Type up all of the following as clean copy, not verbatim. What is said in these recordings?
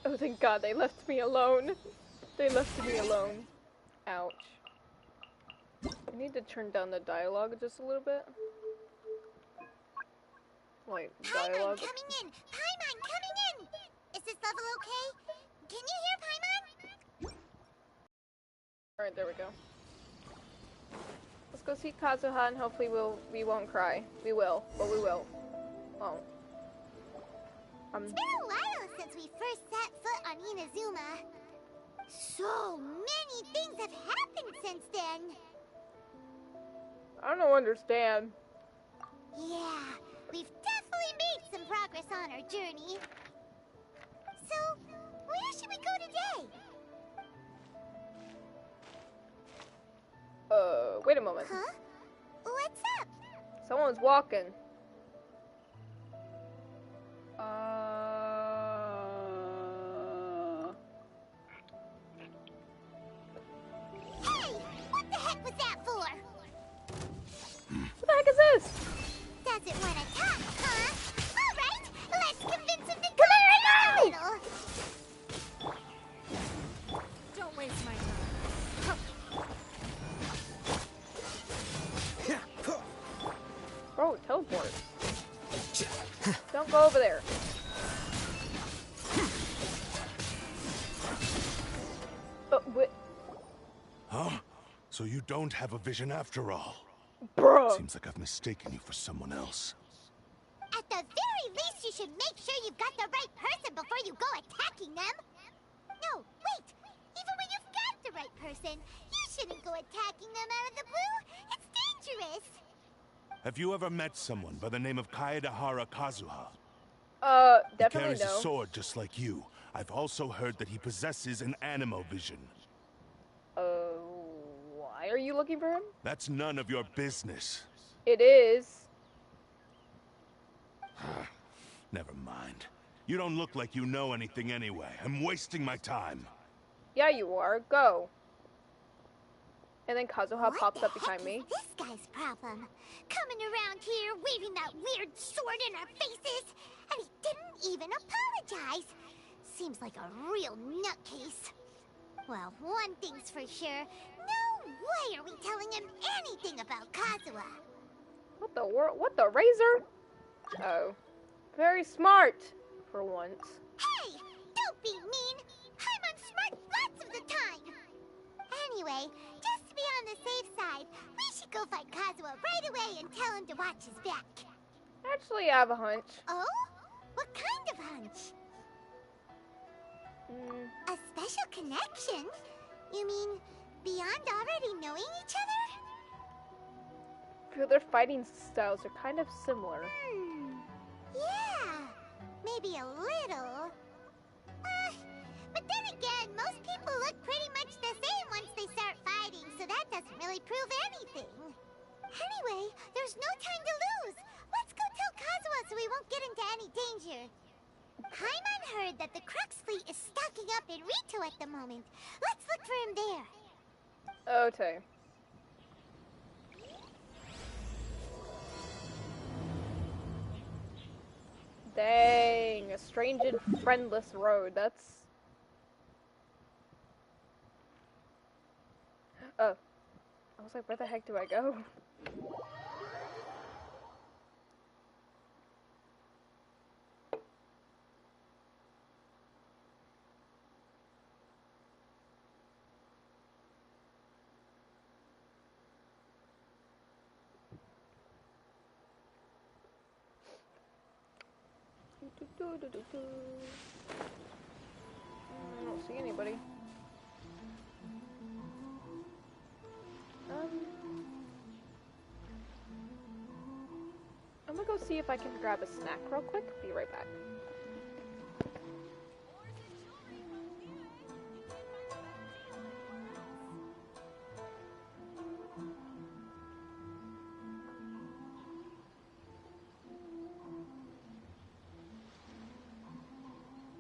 Oh, thank God, they left me alone. They left me alone. Ouch. I need to turn down the dialogue just a little bit. Like, dialogue. Paimon coming in! Paimon coming in! Is this level okay? Can you hear Paimon? Alright, there we go. Let's go see Kazuha and hopefully we won't cry. We will, but we will. Oh. It's been a while since we first set foot on Inazuma. So many things have happened since then. I don't understand. Yeah, we've definitely made some progress on our journey. So, where should we go today? Wait a moment. Huh? What's up? Someone's walking. Hey! What the heck was that for? What the heck is this? Doesn't want to talk, huh? Alright, let's convince him to Come here right now! Don't waste my time. Bro, teleport. Don't go over there. What? Huh? So you don't have a vision after all? Bruh. Seems like I've mistaken you for someone else. At the very least, you should make sure you've got the right person before you go attacking them. No, wait. Even when you've got the right person, you shouldn't go attacking them out of the blue. It's dangerous. Have you ever met someone by the name of Kazuha? Definitely He carries no. a sword just like you. I've also heard that he possesses an animo vision. Why are you looking for him? That's none of your business. It is. Never mind. You don't look like you know anything anyway. I'm wasting my time. Yeah, you are. Go. And then Kazuha pops up behind me. What the heck is this guy's problem? Coming around here, waving that weird sword in our faces, and he didn't even apologize. Seems like a real nutcase. Well, one thing's for sure. No way are we telling him anything about Kazuha. What the world? What the razor? Oh. Very smart. For once. Hey! Don't be mean! I'm smart lots of the time! Anyway, just to be on the safe side, we should go find Kazuha right away and tell him to watch his back. Actually, I have a hunch. Oh? What kind of hunch? A special connection? You mean beyond already knowing each other? Their fighting styles are kind of similar. Yeah, maybe a little. But then again, most people look pretty much the same once they start fighting, so that doesn't really prove anything. Anyway, there's no time to lose. Let's go tell Kazuha so we won't get into any danger. Paimon heard that the Crux fleet is stocking up in Rito at the moment. Let's look for him there. Okay. Dang, a strange and friendless road. That's... Oh. I was like, where the heck do I go? I don't see anybody. I'm gonna go see if I can grab a snack real quick. Be right back.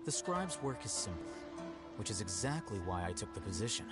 The scribe's work is simple, which is exactly why I took the position.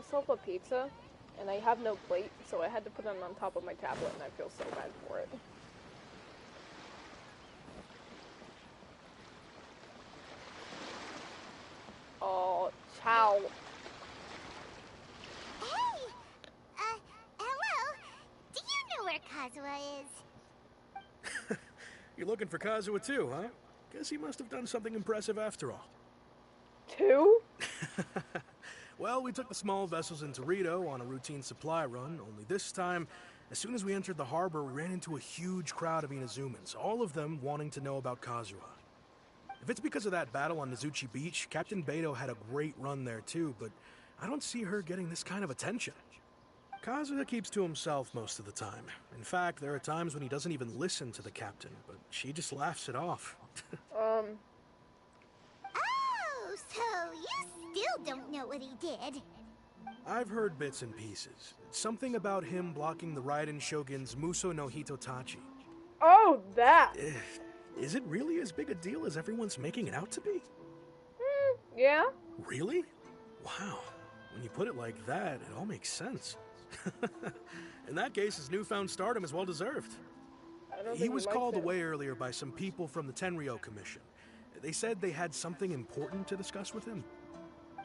myself a pizza, and I have no plate, so I had to put it on top of my tablet, and I feel so bad for it. Oh, chow. Hey! Hello? Do you know where Kazuha is? You're looking for Kazuha too, huh? Guess he must have done something impressive after all. 2? Well, we took the small vessels into Rito on a routine supply run, only this time, as soon as we entered the harbor, we ran into a huge crowd of Inazumans, all of them wanting to know about Kazuha. If it's because of that battle on Nizuchi Beach, Captain Beto had a great run there too, but I don't see her getting this kind of attention. Kazuha keeps to himself most of the time. In fact, there are times when he doesn't even listen to the captain, but she just laughs it off. Oh, so you still don't know what he did? I've heard bits and pieces. Something about him blocking the Raiden Shogun's Muso no Hitotachi. Oh, that. Is it really as big a deal as everyone's making it out to be? Yeah? Really? Wow. When you put it like that, it all makes sense. In that case, his newfound stardom is well deserved. I don't He think was likes called it. away earlier by some people from the Tenryo Commission. They said they had something important to discuss with him.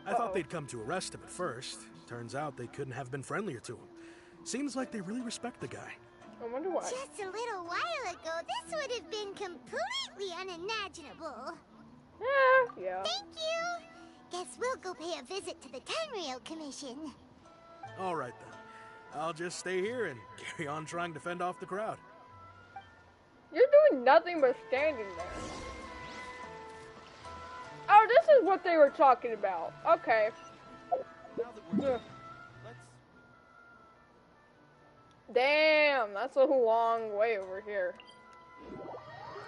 I thought they'd come to arrest him at first. Turns out they couldn't have been friendlier to him. Seems like they really respect the guy. I wonder why. Just a little while ago, this would have been completely unimaginable. Yeah. Thank you. Guess we'll go pay a visit to the Tenryo Commission. All right then. I'll just stay here and carry on trying to fend off the crowd. You're doing nothing but standing there. Oh, this is what they were talking about. Okay. Ugh. Damn, that's a long way over here.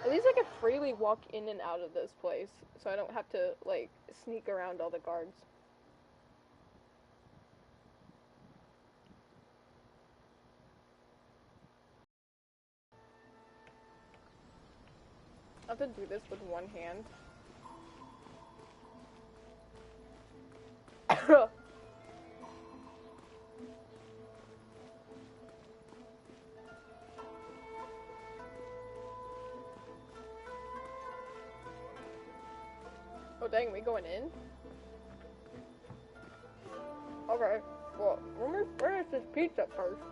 At least I can freely walk in and out of this place, so I don't have to, like, sneak around all the guards. I have to do this with one hand. Oh dang, we going in? Okay, well, let me finish this pizza first.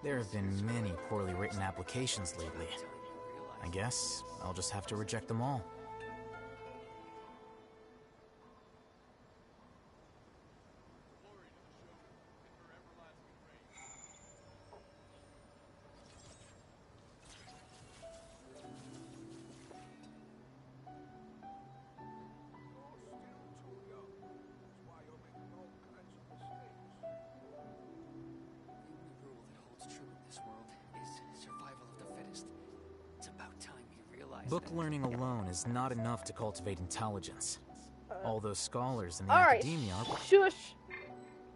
There have been many poorly written applications lately. I guess I'll just have to reject them all. Book learning alone is not enough to cultivate intelligence. All those scholars in the academia are... Shush!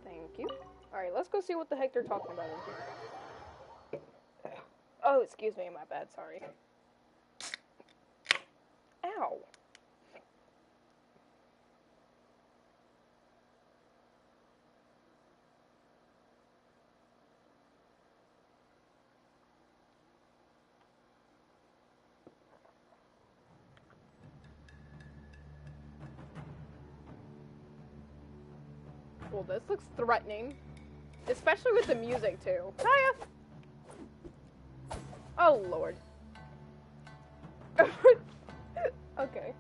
Thank you. Alright, let's go see what the heck they're talking about in here. Oh, excuse me, my bad, sorry. Ow. Well, this looks threatening. Especially with the music, too. Hiya! Oh, Lord. Okay.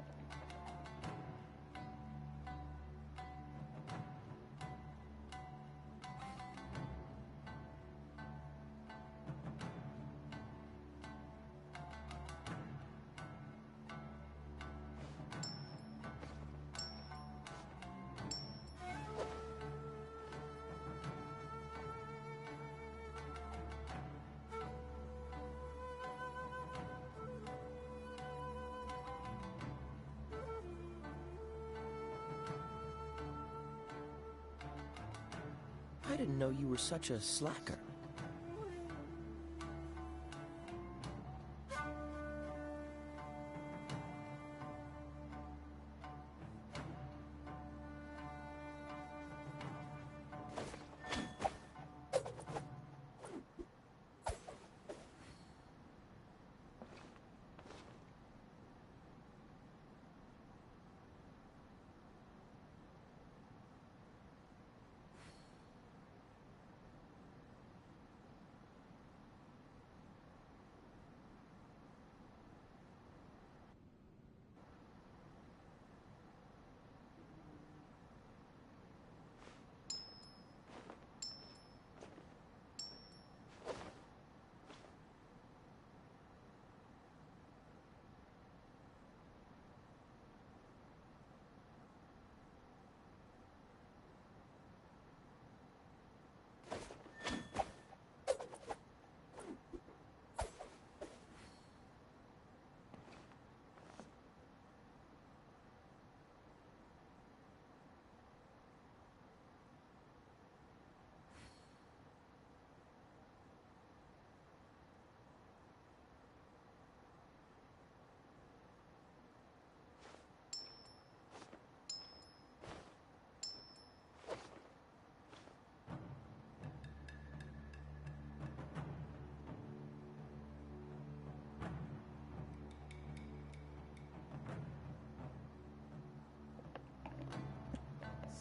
didn't know you were such a slacker.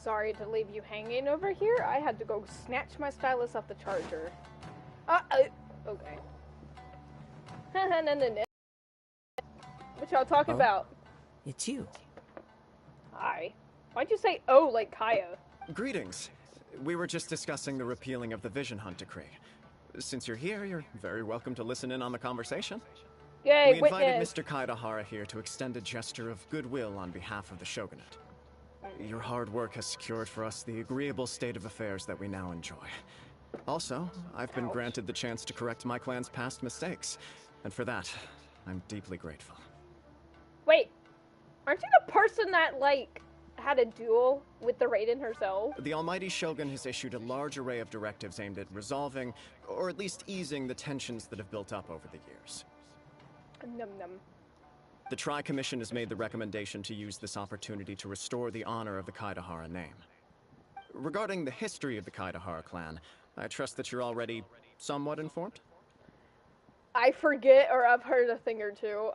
Sorry to leave you hanging over here. I had to go snatch my stylus off the charger. Okay. What y'all talking about? It's you. Hi. Why'd you say oh like Kaya? Greetings. We were just discussing the repealing of the Vision Hunt Decree. Since you're here, you're very welcome to listen in on the conversation. Yay, we invited witness. Mr. Kaidahara here to extend a gesture of goodwill on behalf of the Shogunate. Your hard work has secured for us the agreeable state of affairs that we now enjoy. Also, I've been granted the chance to correct my clan's past mistakes, and for that, I'm deeply grateful. Wait, aren't you the person that, like, had a duel with the Raiden herself? The Almighty Shogun has issued a large array of directives aimed at resolving, or at least easing, the tensions that have built up over the years. Num num. The Tri-Commission has made the recommendation to use this opportunity to restore the honor of the Kaidahara name. Regarding the history of the Kaidahara clan, I trust that you're already somewhat informed? I forget, or I've heard a thing or two.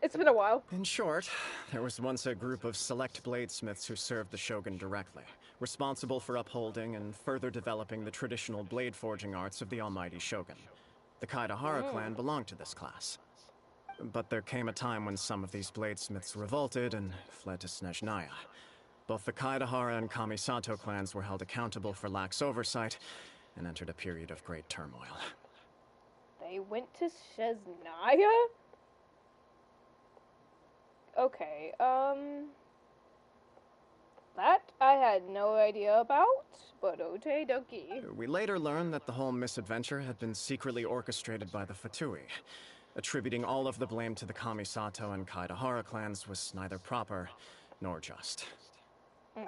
It's been a while. In short, there was once a group of select bladesmiths who served the Shogun directly, responsible for upholding and further developing the traditional blade forging arts of the Almighty Shogun. The Kaidahara clan belonged to this class. But there came a time when some of these bladesmiths revolted and fled to Snezhnaya. Both the Kaidahara and Kamisato clans were held accountable for lax oversight and entered a period of great turmoil. They went to Snezhnaya? Okay, that I had no idea about, but okie dokie. We later learned that the whole misadventure had been secretly orchestrated by the Fatui. Attributing all of the blame to the Kamisato and Kaidahara clans was neither proper nor just.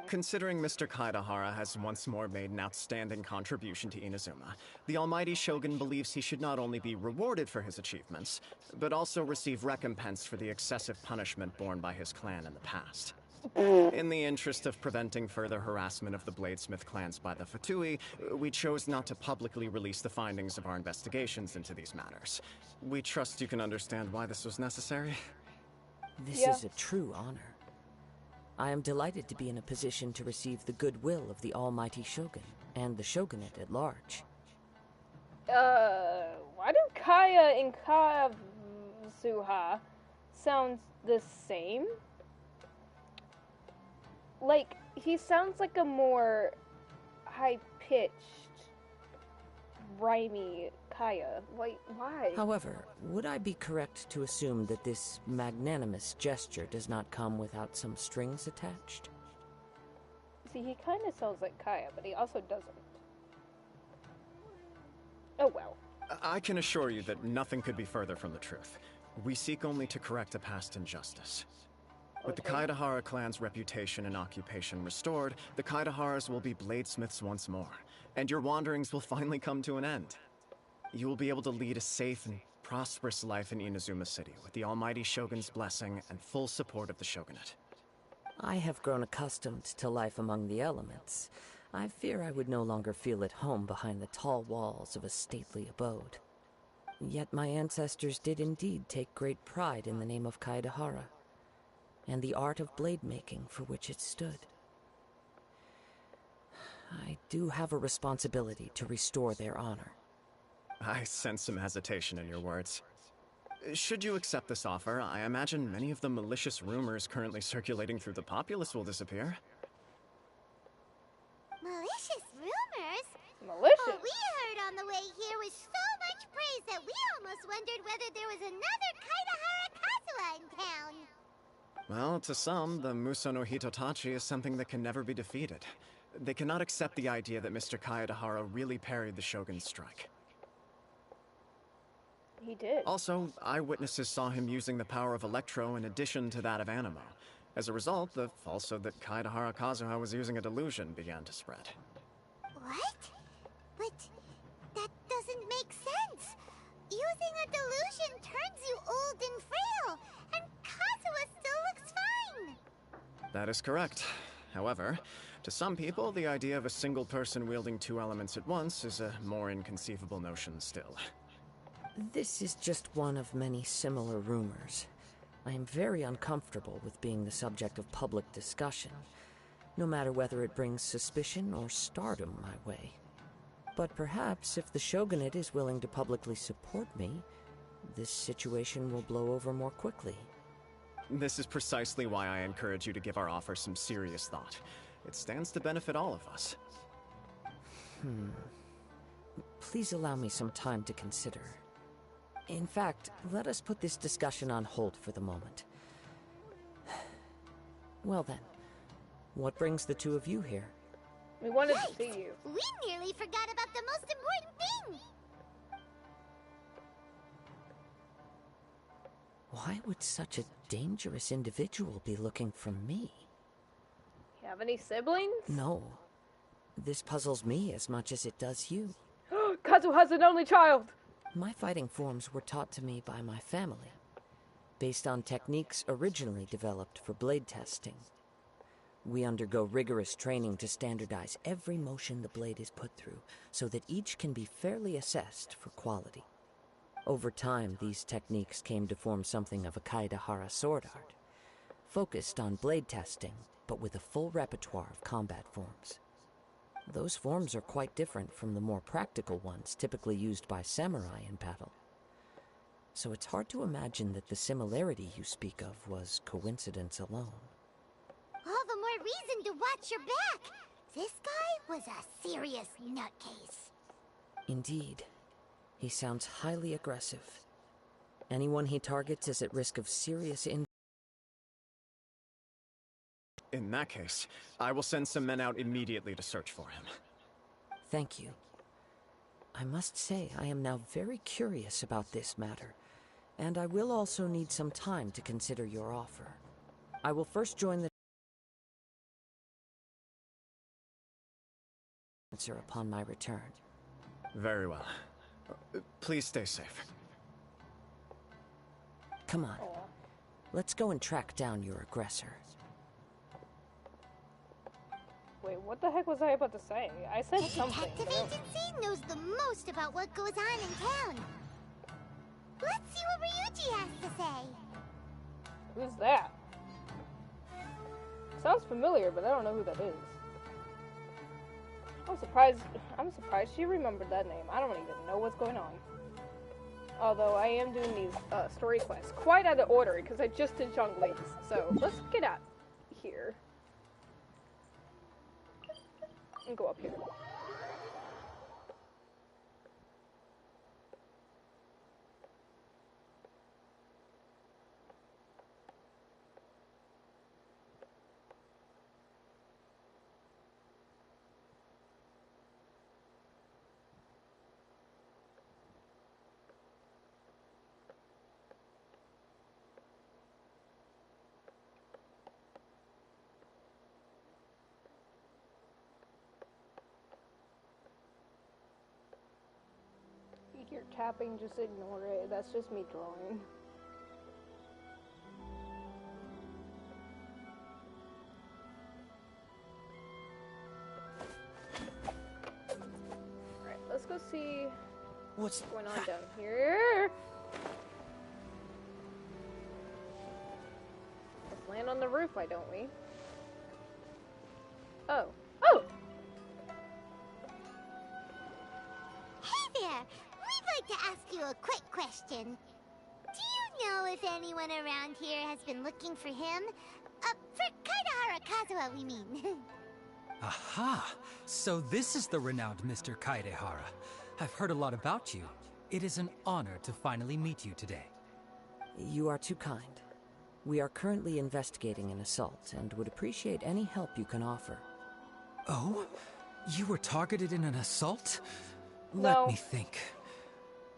Considering Mr. Kaidahara has once more made an outstanding contribution to Inazuma, the Almighty Shogun believes he should not only be rewarded for his achievements, but also receive recompense for the excessive punishment borne by his clan in the past. In the interest of preventing further harassment of the Bladesmith clans by the Fatui, we chose not to publicly release the findings of our investigations into these matters. We trust you can understand why this was necessary. This is a true honor. I am delighted to be in a position to receive the goodwill of the Almighty Shogun and the Shogunate at large. Why do Kaya and Kazuha sound the same? Like, he sounds like a more high-pitched, rhymey Kaya. Like, why? However, would I be correct to assume that this magnanimous gesture does not come without some strings attached? See, he kind of sounds like Kaya, but he also doesn't. Oh well. I can assure you that nothing could be further from the truth. We seek only to correct a past injustice. With the Kaidahara clan's reputation and occupation restored, the Kaidaharas will be bladesmiths once more, and your wanderings will finally come to an end. You will be able to lead a safe and prosperous life in Inazuma City with the Almighty Shogun's blessing and full support of the Shogunate. I have grown accustomed to life among the elements. I fear I would no longer feel at home behind the tall walls of a stately abode. Yet my ancestors did indeed take great pride in the name of Kaidahara, and the art of blade making for which it stood. I do have a responsibility to restore their honor. I sense some hesitation in your words. Should you accept this offer, I imagine many of the malicious rumors currently circulating through the populace will disappear. Malicious rumors? Malicious? What we heard on the way here was so much praise that we almost wondered whether there was another Kaidahara Kazuha in town. Well, to some, the Muso no Hitotachi is something that can never be defeated. They cannot accept the idea that Mr. Kaedahara really parried the Shogun's strike. He did. Also, eyewitnesses saw him using the power of Electro in addition to that of Animo. As a result, the falsehood that Kaedahara Kazuha was using a delusion began to spread. What? But that doesn't make sense. Using a delusion turns you old and frail, and Kazuha still looks fine. That is correct. However, to some people, the idea of a single person wielding two elements at once is a more inconceivable notion still. This is just one of many similar rumors. I am very uncomfortable with being the subject of public discussion, no matter whether it brings suspicion or stardom my way. But perhaps if the Shogunate is willing to publicly support me, this situation will blow over more quickly. This is precisely why I encourage you to give our offer some serious thought. It stands to benefit all of us. Please allow me some time to consider. In fact, let us put this discussion on hold for the moment. Well then, what brings the two of you here? We wanted to see you. We nearly forgot about the most important thing. Why would such a dangerous individual be looking for me? You have any siblings? No. This puzzles me as much as it does you. Kazuha's an only child! My fighting forms were taught to me by my family, based on techniques originally developed for blade testing. We undergo rigorous training to standardize every motion the blade is put through, so that each can be fairly assessed for quality. Over time, these techniques came to form something of a Kaedahara sword art, focused on blade testing, but with a full repertoire of combat forms. Those forms are quite different from the more practical ones typically used by samurai in battle. So it's hard to imagine that the similarity you speak of was coincidence alone. All the more reason to watch your back. This guy was a serious nutcase. Indeed. He sounds highly aggressive. Anyone he targets is at risk of serious injury. In that case, I will send some men out immediately to search for him. Thank you. I must say I am now very curious about this matter, and I will also need some time to consider your offer. I will first join the answer upon my return. Very well. Please stay safe. Come on. Let's go and track down your aggressor. Wait, what the heck was I about to say? I said The something. detective agency knows the most about what goes on in town. Let's see what Ryuji has to say. Who's that? Sounds familiar, but I don't know who that is. I'm surprised she remembered that name. I don't even know what's going on. Although I am doing these story quests quite out of order because I just did Zhongli's. So let's get out here and go up here. you're tapping, just ignore it. That's just me drawing. Alright, let's go see what's going on down here. Let's land on the roof, why don't we? Oh. Oh! Hey there! We'd like to ask you a quick question. Do you know if anyone around here has been looking for him? For Kaidahara Kazuha, we mean. Aha! So this is the renowned Mr. Kaidehara. I've heard a lot about you. It is an honor to finally meet you today. You are too kind. We are currently investigating an assault and would appreciate any help you can offer. Oh? You were targeted in an assault? No. Let me think.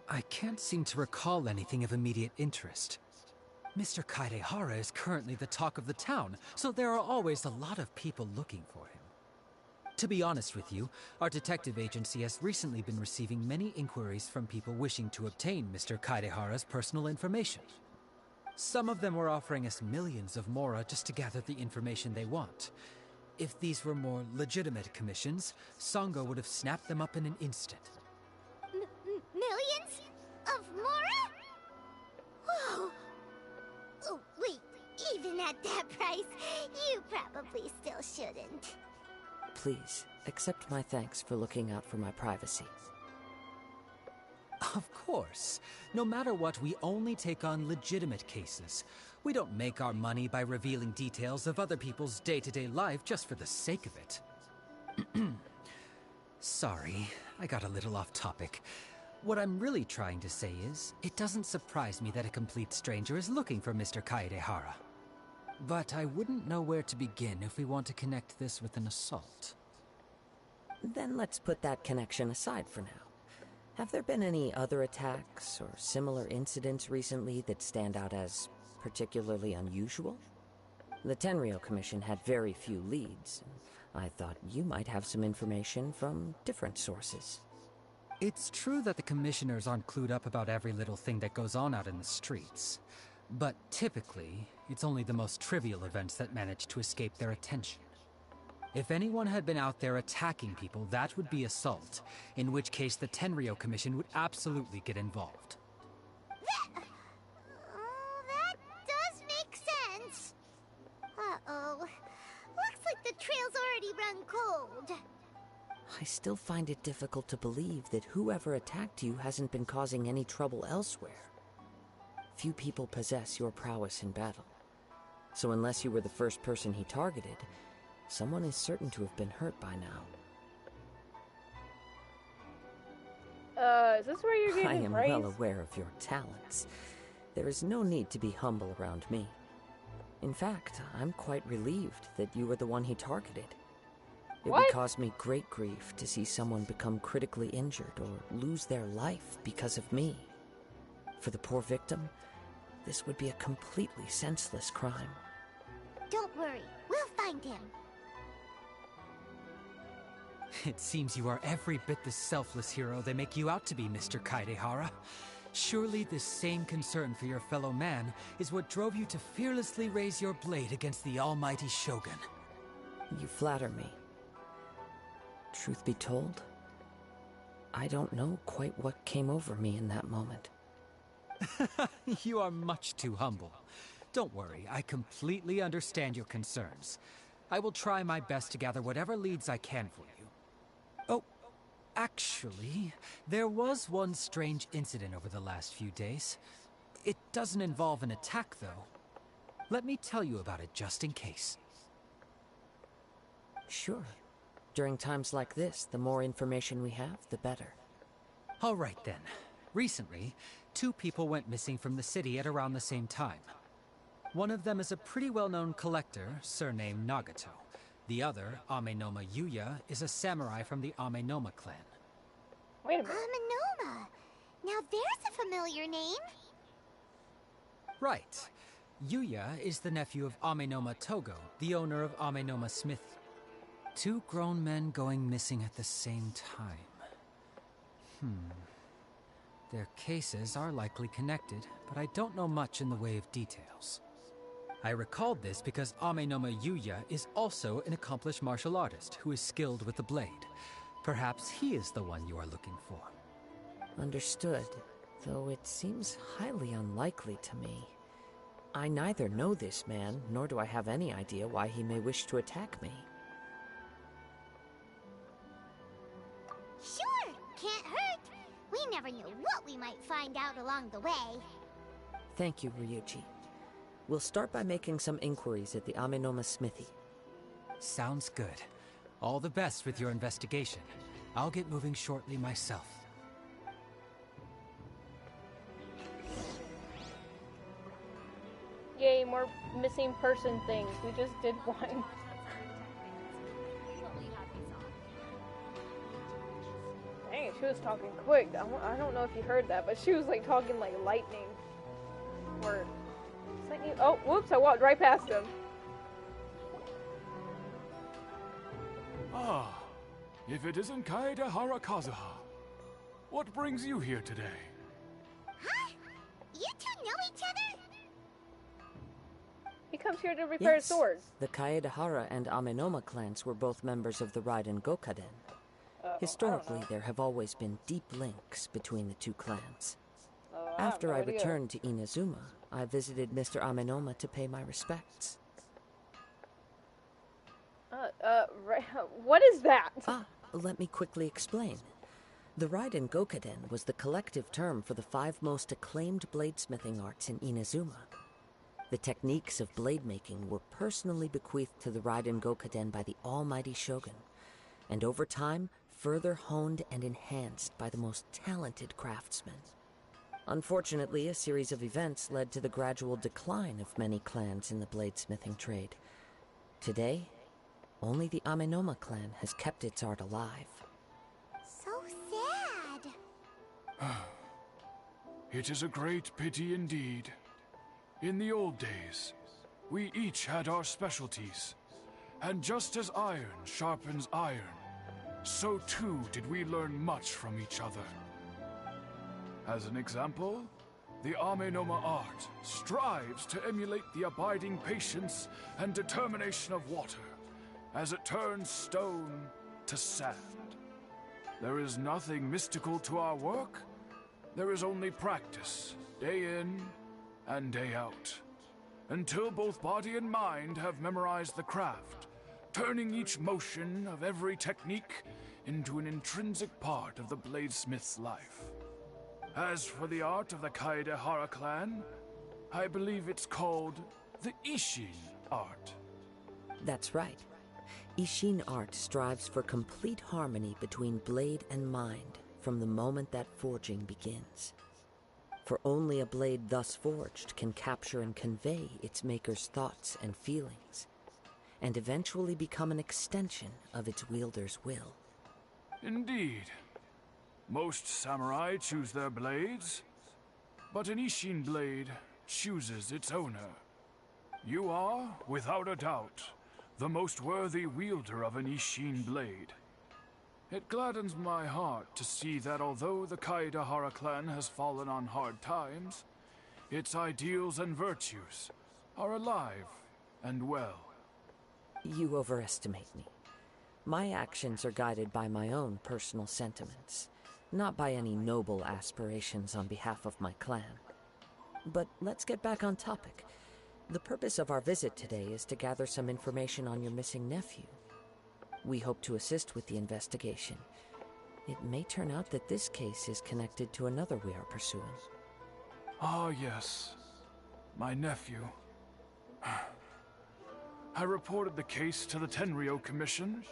I can't seem to recall anything of immediate interest. Mr. Kaidehara is currently the talk of the town, so there are always a lot of people looking for him. To be honest with you, our detective agency has recently been receiving many inquiries from people wishing to obtain Mr. Kaidehara's personal information. Some of them were offering us millions of mora just to gather the information they want. If these were more legitimate commissions, Sango would have snapped them up in an instant. Millions? Of mora? Whoa! Oh, wait, even at that price, you probably still shouldn't. Please, accept my thanks for looking out for my privacy. Of course. No matter what, we only take on legitimate cases. We don't make our money by revealing details of other people's day-to-day life just for the sake of it. Sorry, I got a little off topic. What I'm really trying to say is, it doesn't surprise me that a complete stranger is looking for Mr. Kaidehara. But I wouldn't know where to begin if we want to connect this with an assault. Then let's put that connection aside for now. Have there been any other attacks or similar incidents recently that stand out as particularly unusual? The Tenryou Commission had very few leads. I thought you might have some information from different sources. It's true that the commissioners aren't clued up about every little thing that goes on out in the streets. But typically, it's only the most trivial events that manage to escape their attention. If anyone had been out there attacking people, that would be assault, in which case the Tenryou Commission would absolutely get involved. That does make sense. Uh-oh. Looks like the trail's already run cold. I still find it difficult to believe that whoever attacked you hasn't been causing any trouble elsewhere. Few people possess your prowess in battle. So unless you were the first person he targeted, someone is certain to have been hurt by now. Is this where you're getting I am praise? well aware of your talents. There is no need to be humble around me. In fact, I'm quite relieved that you were the one he targeted. It would cause me great grief to see someone become critically injured or lose their life because of me. For the poor victim, this would be a completely senseless crime. Don't worry, we'll find him. It seems you are every bit the selfless hero they make you out to be, Mr. Kaidehara. Surely this same concern for your fellow man is what drove you to fearlessly raise your blade against the almighty Shogun. You flatter me. Truth be told, I don't know quite what came over me in that moment. You are much too humble. Don't worry, I completely understand your concerns. I will try my best to gather whatever leads I can for you. Oh, actually, there was one strange incident over the last few days. It doesn't involve an attack, though. Let me tell you about it just in case. Sure. During times like this, the more information we have, the better. All right, then. Recently, 2 people went missing from the city at around the same time. One of them is a pretty well-known collector, surnamed Nagato. The other, Amenoma Yuya, is a samurai from the Amenoma clan. Wait a minute. Amenoma. Now there's a familiar name. Right. Yuya is the nephew of Amenoma Togo, the owner of Amenoma Smithy. 2 grown men going missing at the same time. Their cases are likely connected, but I don't know much in the way of details. I recalled this because Amenoma Yuya is also an accomplished martial artist who is skilled with the blade. Perhaps he is the one you are looking for. Understood, though it seems highly unlikely to me. I neither know this man, nor do I have any idea why he may wish to attack me. Sure, can't hurt. We never knew what we might find out along the way. Thank you, Ryuji. We'll start by making some inquiries at the Amenoma smithy. Sounds good. All the best with your investigation. I'll get moving shortly myself. Yay, more missing person things. We just did one. Dang, she was talking quick. I don't know if you heard that, but she was like talking like lightning. Or lightning. Oh, whoops! I walked right past him. Ah, if it isn't Kazuha Kazuha, what brings you here today? Huh? You two know each other? He comes here to repair swords. The Kaedehara and Amenoma clans were both members of the Raiden Gokaden. Historically, there have always been deep links between the two clans. After I returned to Inazuma, I visited Mr. Amenoma to pay my respects. What is that? Let me quickly explain. The Raiden Gokaden was the collective term for the 5 most acclaimed bladesmithing arts in Inazuma. The techniques of blade making were personally bequeathed to the Raiden Gokaden by the almighty Shogun, and over time, further honed and enhanced by the most talented craftsmen. Unfortunately, a series of events led to the gradual decline of many clans in the bladesmithing trade. Today, only the Amenoma clan has kept its art alive. So sad. It is a great pity indeed. In the old days, we each had our specialties, and just as iron sharpens iron, so too did we learn much from each other. As an example, the Amenoma art strives to emulate the abiding patience and determination of water as it turns stone to sand. There is nothing mystical to our work. There is only practice, day in and day out, until both body and mind have memorized the craft, turning each motion of every technique into an intrinsic part of the bladesmith's life. As for the art of the Kaedehara clan, I believe it's called the Ishin art. That's right. Ishin art strives for complete harmony between blade and mind from the moment that forging begins. For only a blade thus forged can capture and convey its maker's thoughts and feelings, and eventually become an extension of its wielder's will. Indeed. Most samurai choose their blades, but an Ishin blade chooses its owner. You are, without a doubt, the most worthy wielder of an Ishin blade. It gladdens my heart to see that although the Kaedehara clan has fallen on hard times, its ideals and virtues are alive and well. You overestimate me. My actions are guided by my own personal sentiments, not by any noble aspirations on behalf of my clan. But let's get back on topic. The purpose of our visit today is to gather some information on your missing nephew. We hope to assist with the investigation. It may turn out that this case is connected to another we are pursuing. Ah, yes. My nephew. I reported the case to the Tenryou Commission,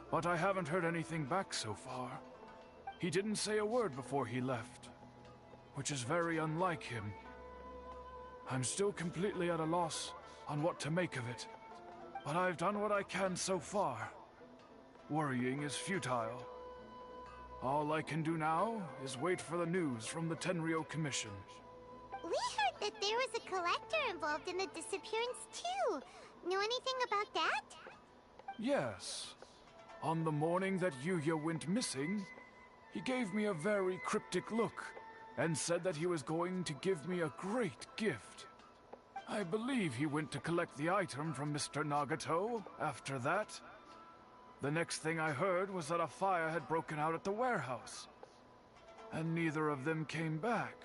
but I haven't heard anything back so far. He didn't say a word before he left, which is very unlike him. I'm still completely at a loss on what to make of it, but I've done what I can so far. Worrying is futile. All I can do now is wait for the news from the Tenryou Commission. We heard that there was a collector involved in the disappearance too. Know anything about that? Yes. On the morning that Yuya went missing, he gave me a very cryptic look and said that he was going to give me a great gift. I believe he went to collect the item from Mr. Nagato after that. The next thing I heard was that a fire had broken out at the warehouse, and neither of them came back.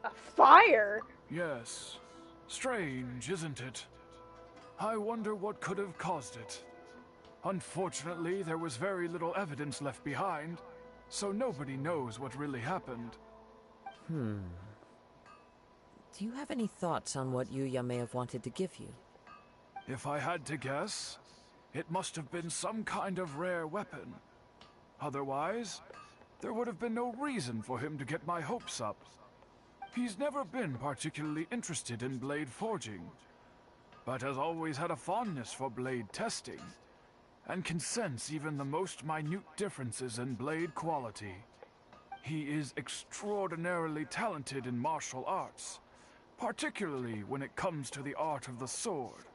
A fire? Yes. Strange, isn't it? I wonder what could have caused it. Unfortunately, there was very little evidence left behind, so nobody knows what really happened. Do you have any thoughts on what Yuya may have wanted to give you? If I had to guess, it must have been some kind of rare weapon. Otherwise, there would have been no reason for him to get my hopes up. He's never been particularly interested in blade forging, but has always had a fondness for blade testing, and can sense even the most minute differences in blade quality. He is extraordinarily talented in martial arts, particularly when it comes to the art of the sword.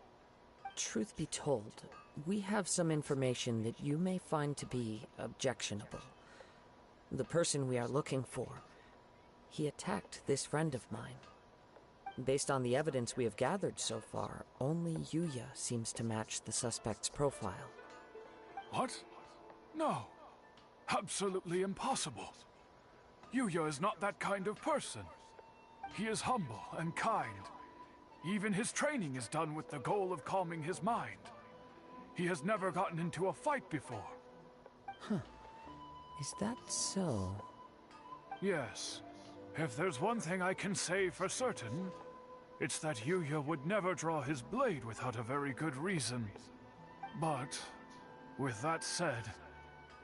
Truth be told, we have some information that you may find to be objectionable. The person we are looking for, he attacked this friend of mine. Based on the evidence we have gathered so far, only Yuya seems to match the suspect's profile. What? No. Absolutely impossible. Yuya is not that kind of person. He is humble and kind. Even his training is done with the goal of calming his mind. He has never gotten into a fight before. Huh. Is that so? Yes. If there's one thing I can say for certain, it's that Yuya would never draw his blade without a very good reason. But, with that said,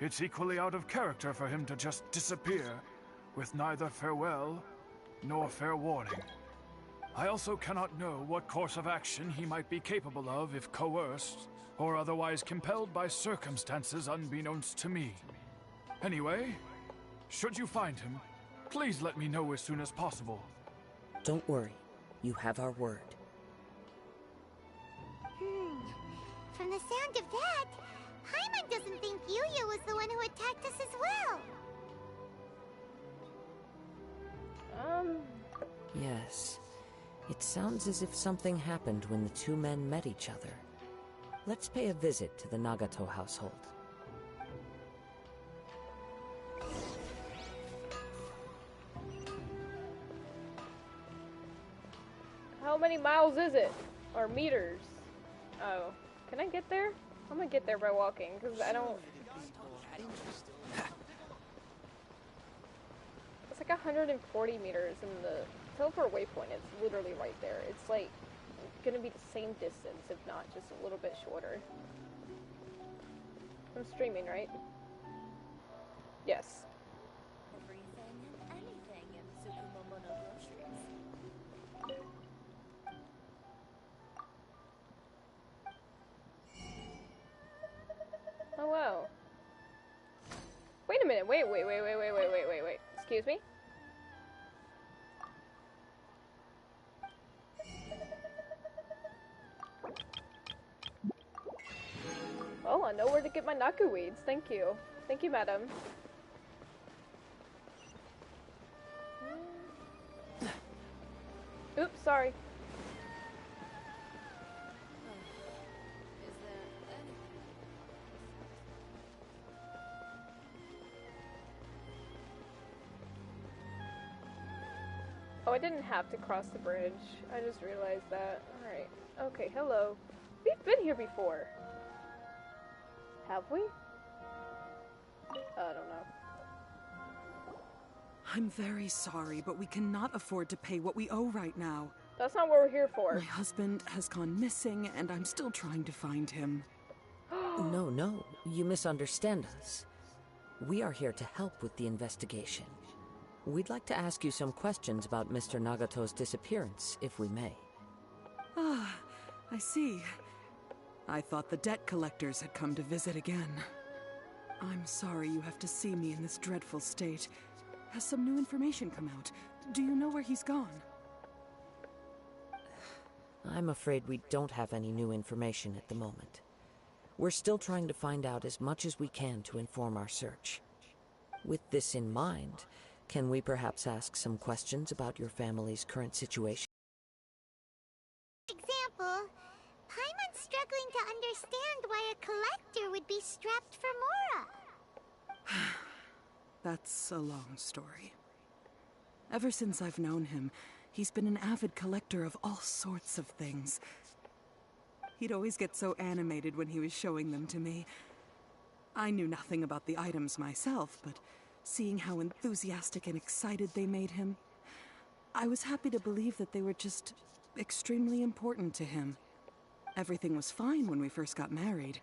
it's equally out of character for him to just disappear with neither farewell nor fair warning. I also cannot know what course of action he might be capable of if coerced or otherwise compelled by circumstances unbeknownst to me. Anyway, should you find him, please let me know as soon as possible. Don't worry. You have our word. From the sound of that, Paimon doesn't think Yuya was the one who attacked us as well. Yes. It sounds as if something happened when the two men met each other. Let's pay a visit to the Nagato household. How many miles is it? Or meters? Oh. Can I get there? I'm gonna get there by walking, because I don't... It's like 140 meters, and the teleport waypoint is literally right there. It's like gonna be the same distance, if not just a little bit shorter. I'm streaming, right? Yes. Everything and anything in Tsukumomono groceries. Oh wow. Wait a minute, wait. Excuse me? Well, I know where to get my Naku weeds. Thank you. Thank you, madam. Oops, sorry. Is there anything? Oh, I didn't have to cross the bridge. I just realized that. Alright. Okay, hello. We've been here before. Have we? I don't know. I'm very sorry, but we cannot afford to pay what we owe right now. That's not what we're here for. My husband has gone missing, and I'm still trying to find him. No, you misunderstand us. We are here to help with the investigation. We'd like to ask you some questions about Mr. Nagato's disappearance, if we may. Ah, I see. I thought the debt collectors had come to visit again. I'm sorry you have to see me in this dreadful state. Has some new information come out? Do you know where he's gone? I'm afraid we don't have any new information at the moment. We're still trying to find out as much as we can to inform our search. With this in mind, can we perhaps ask some questions about your family's current situation? Example, Paimon's struggling to understand why a collector would be strapped for Mora. That's a long story. Ever since I've known him, he's been an avid collector of all sorts of things. He'd always get so animated when he was showing them to me. I knew nothing about the items myself, but seeing how enthusiastic and excited they made him, I was happy to believe that they were just extremely important to him. Everything was fine when we first got married,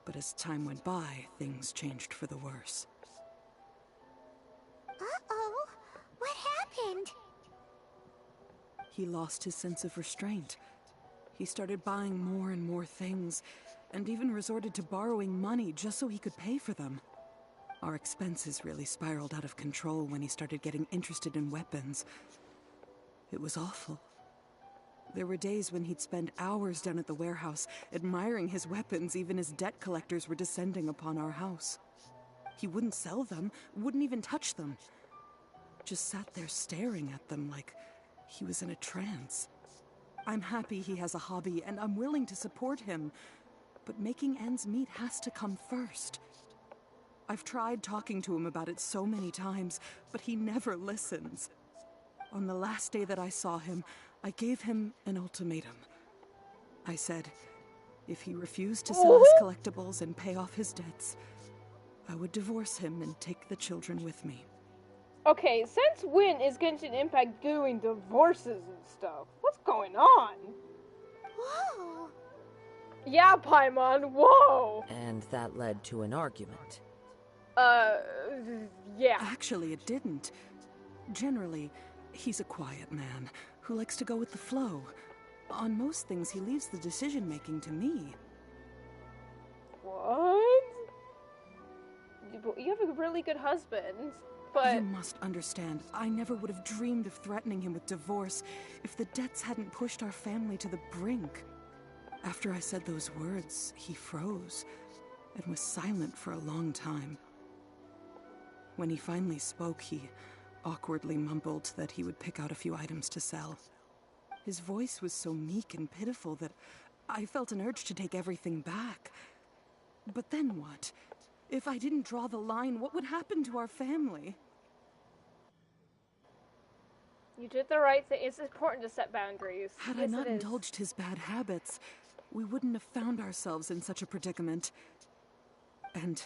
but as time went by, things changed for the worse. Uh-oh, what happened? He lost his sense of restraint. He started buying more and more things, and even resorted to borrowing money just so he could pay for them. Our expenses really spiraled out of control when he started getting interested in weapons. It was awful. There were days when he'd spend hours down at the warehouse, admiring his weapons even as debt collectors were descending upon our house. He wouldn't sell them, wouldn't even touch them. Just sat there staring at them like he was in a trance. I'm happy he has a hobby, and I'm willing to support him, but making ends meet has to come first. I've tried talking to him about it so many times, but he never listens. On the last day that I saw him, I gave him an ultimatum. I said, if he refused to sell his collectibles and pay off his debts, I would divorce him and take the children with me. Okay, since when is Genshin Impact doing divorces and stuff? What's going on? Whoa! Yeah, Paimon, whoa! And that led to an argument. Yeah. Actually, it didn't. Generally, he's a quiet man who likes to go with the flow. On most things, he leaves the decision-making to me. What? You have a really good husband, but... You must understand, I never would have dreamed of threatening him with divorce if the debts hadn't pushed our family to the brink. After I said those words, he froze and was silent for a long time. When he finally spoke, he awkwardly mumbled that he would pick out a few items to sell. His voice was so meek and pitiful that I felt an urge to take everything back. But then what? If I didn't draw the line, what would happen to our family? You did the right thing. It's important to set boundaries. Had I not indulged his bad habits, we wouldn't have found ourselves in such a predicament. And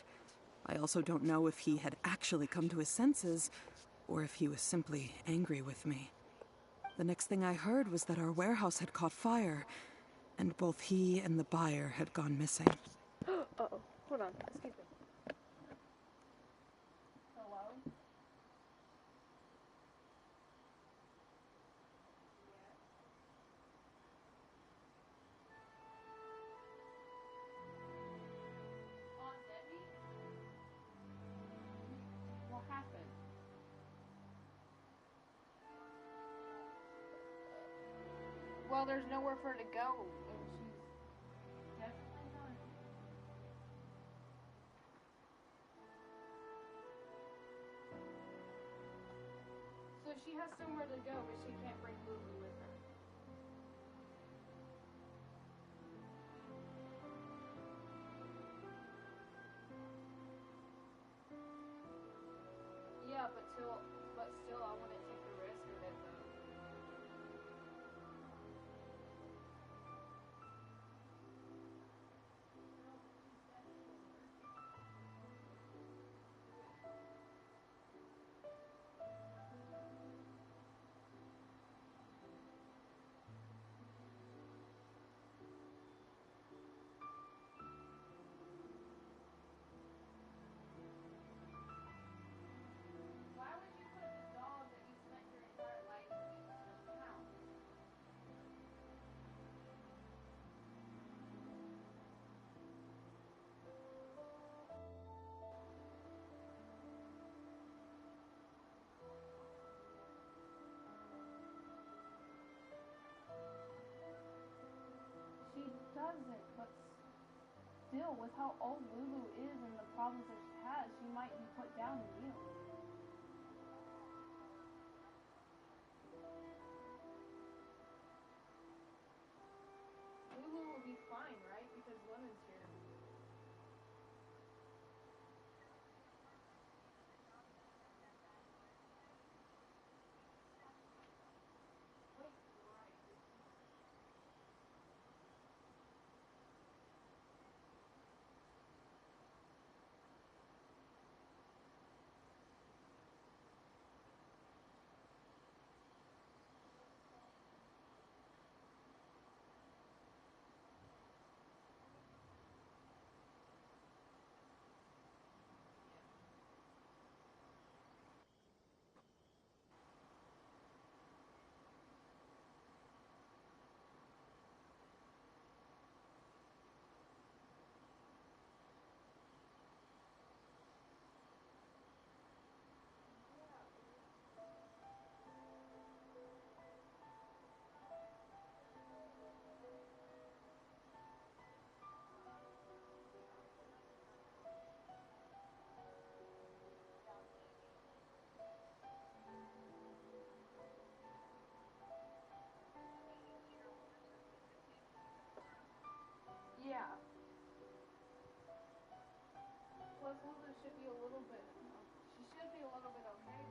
I also don't know if he had actually come to his senses, or if he was simply angry with me. The next thing I heard was that our warehouse had caught fire, and both he and the buyer had gone missing. Uh-oh. Hold on. Excuse me. Hello? Aunt Debbie? What happened? Well, there's nowhere for her to go. She's definitely not. So she has somewhere to go, but she can't bring Lulu with her. Yeah, but still, I want to take the risk of it, though. Why would you how old Lulu is and the problems that she has, she might be put down immediately. Lulu will be fine, right? Because Lemon's here. Yeah. Plus Lulu should be a little bit, she should be a little bit okay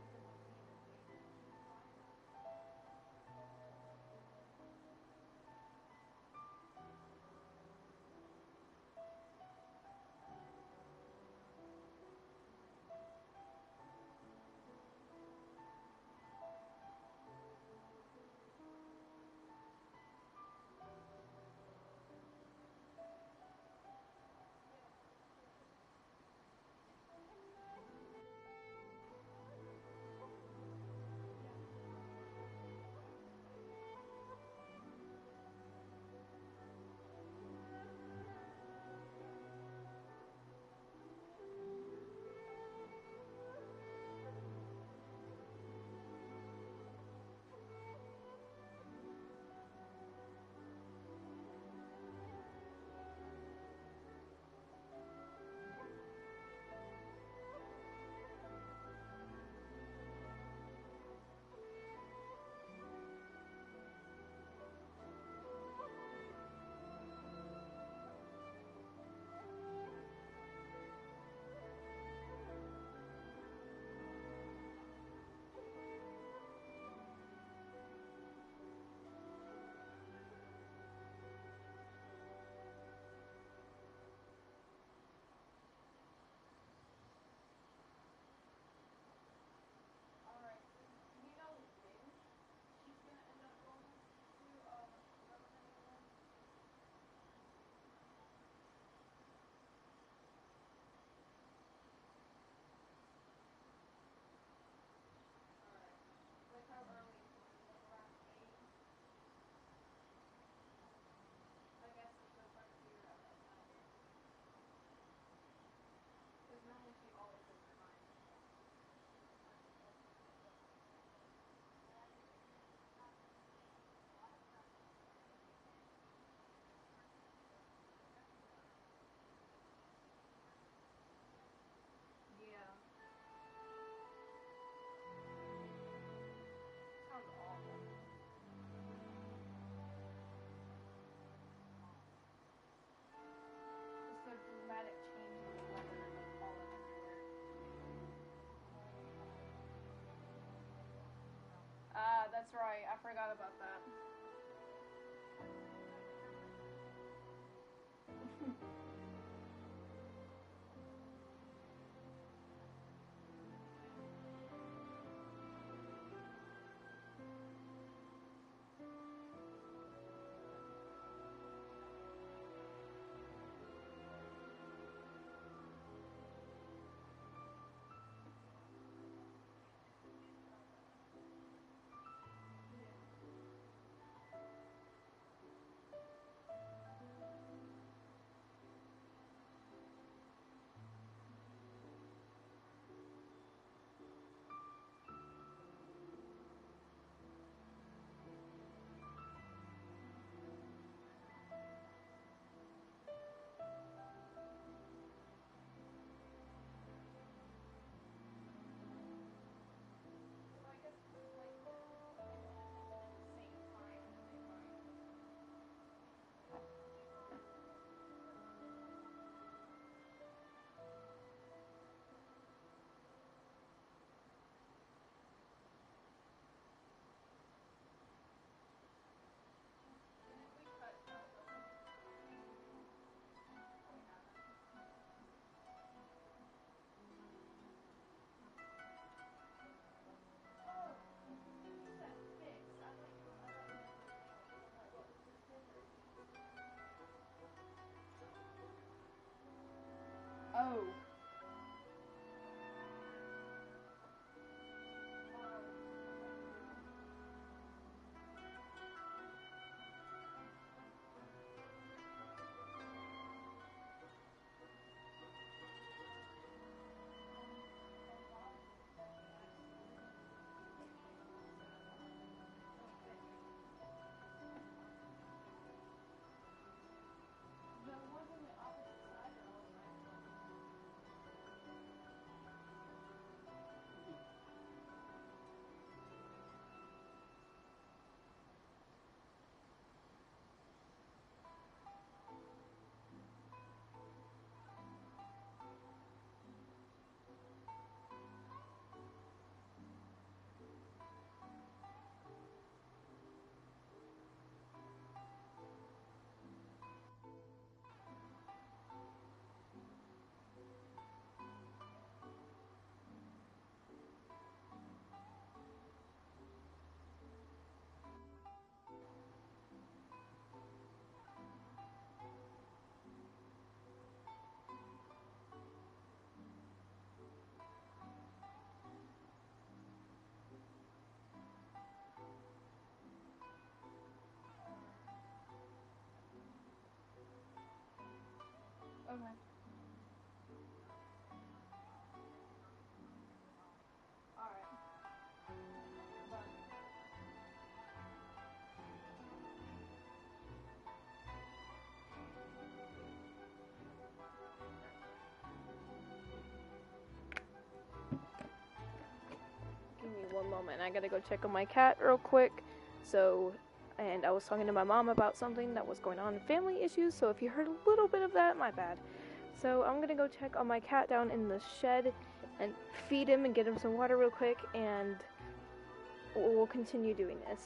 because of being in danger. Ah, that's right. I forgot about that. No. Okay. Alright. Done. Give me one moment. I gotta go check on my cat real quick. And I was talking to my mom about something that was going on, family issues, so if you heard a little bit of that, my bad. So I'm gonna go check on my cat down in the shed and feed him and get him some water real quick, and we'll continue doing this.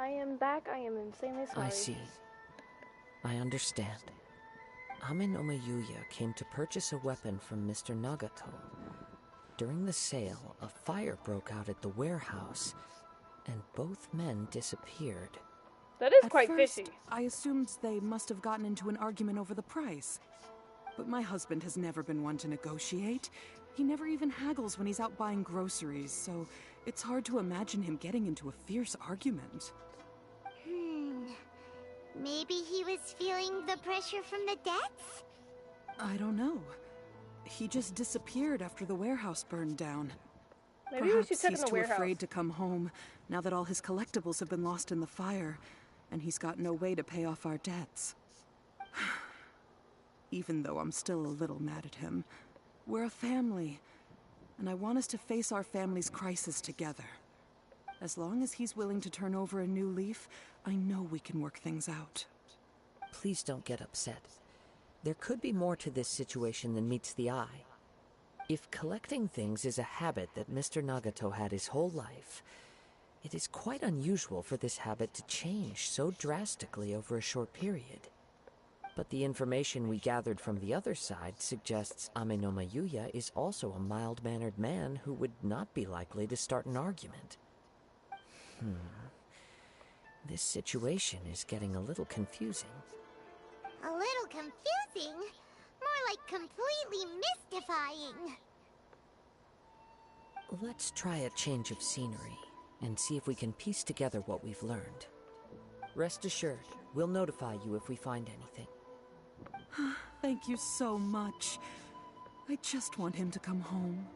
I am back. I am insanely sorry. I see. I understand. Amenoma Yuya came to purchase a weapon from Mr. Nagato. During the sale, a fire broke out at the warehouse, and both men disappeared. That is At quite first, fishy. I assumed they must have gotten into an argument over the price. But my husband has never been one to negotiate. He never even haggles when he's out buying groceries, so it's hard to imagine him getting into a fierce argument. Maybe he was feeling the pressure from the debts? I don't know. He just disappeared after the warehouse burned down. Maybe we should Perhaps check in he's the too warehouse. afraid to come home, now that all his collectibles have been lost in the fire, and he's got no way to pay off our debts. Even though I'm still a little mad at him, we're a family, and I want us to face our family's crisis together. As long as he's willing to turn over a new leaf, I know we can work things out. Please don't get upset. There could be more to this situation than meets the eye. If collecting things is a habit that Mr. Nagato had his whole life, it is quite unusual for this habit to change so drastically over a short period. But the information we gathered from the other side suggests Amenoma Yuya is also a mild-mannered man who would not be likely to start an argument. This situation is getting a little confusing. A little confusing? More like completely mystifying. Let's try a change of scenery and see if we can piece together what we've learned. Rest assured, we'll notify you if we find anything. Thank you so much. I just want him to come home.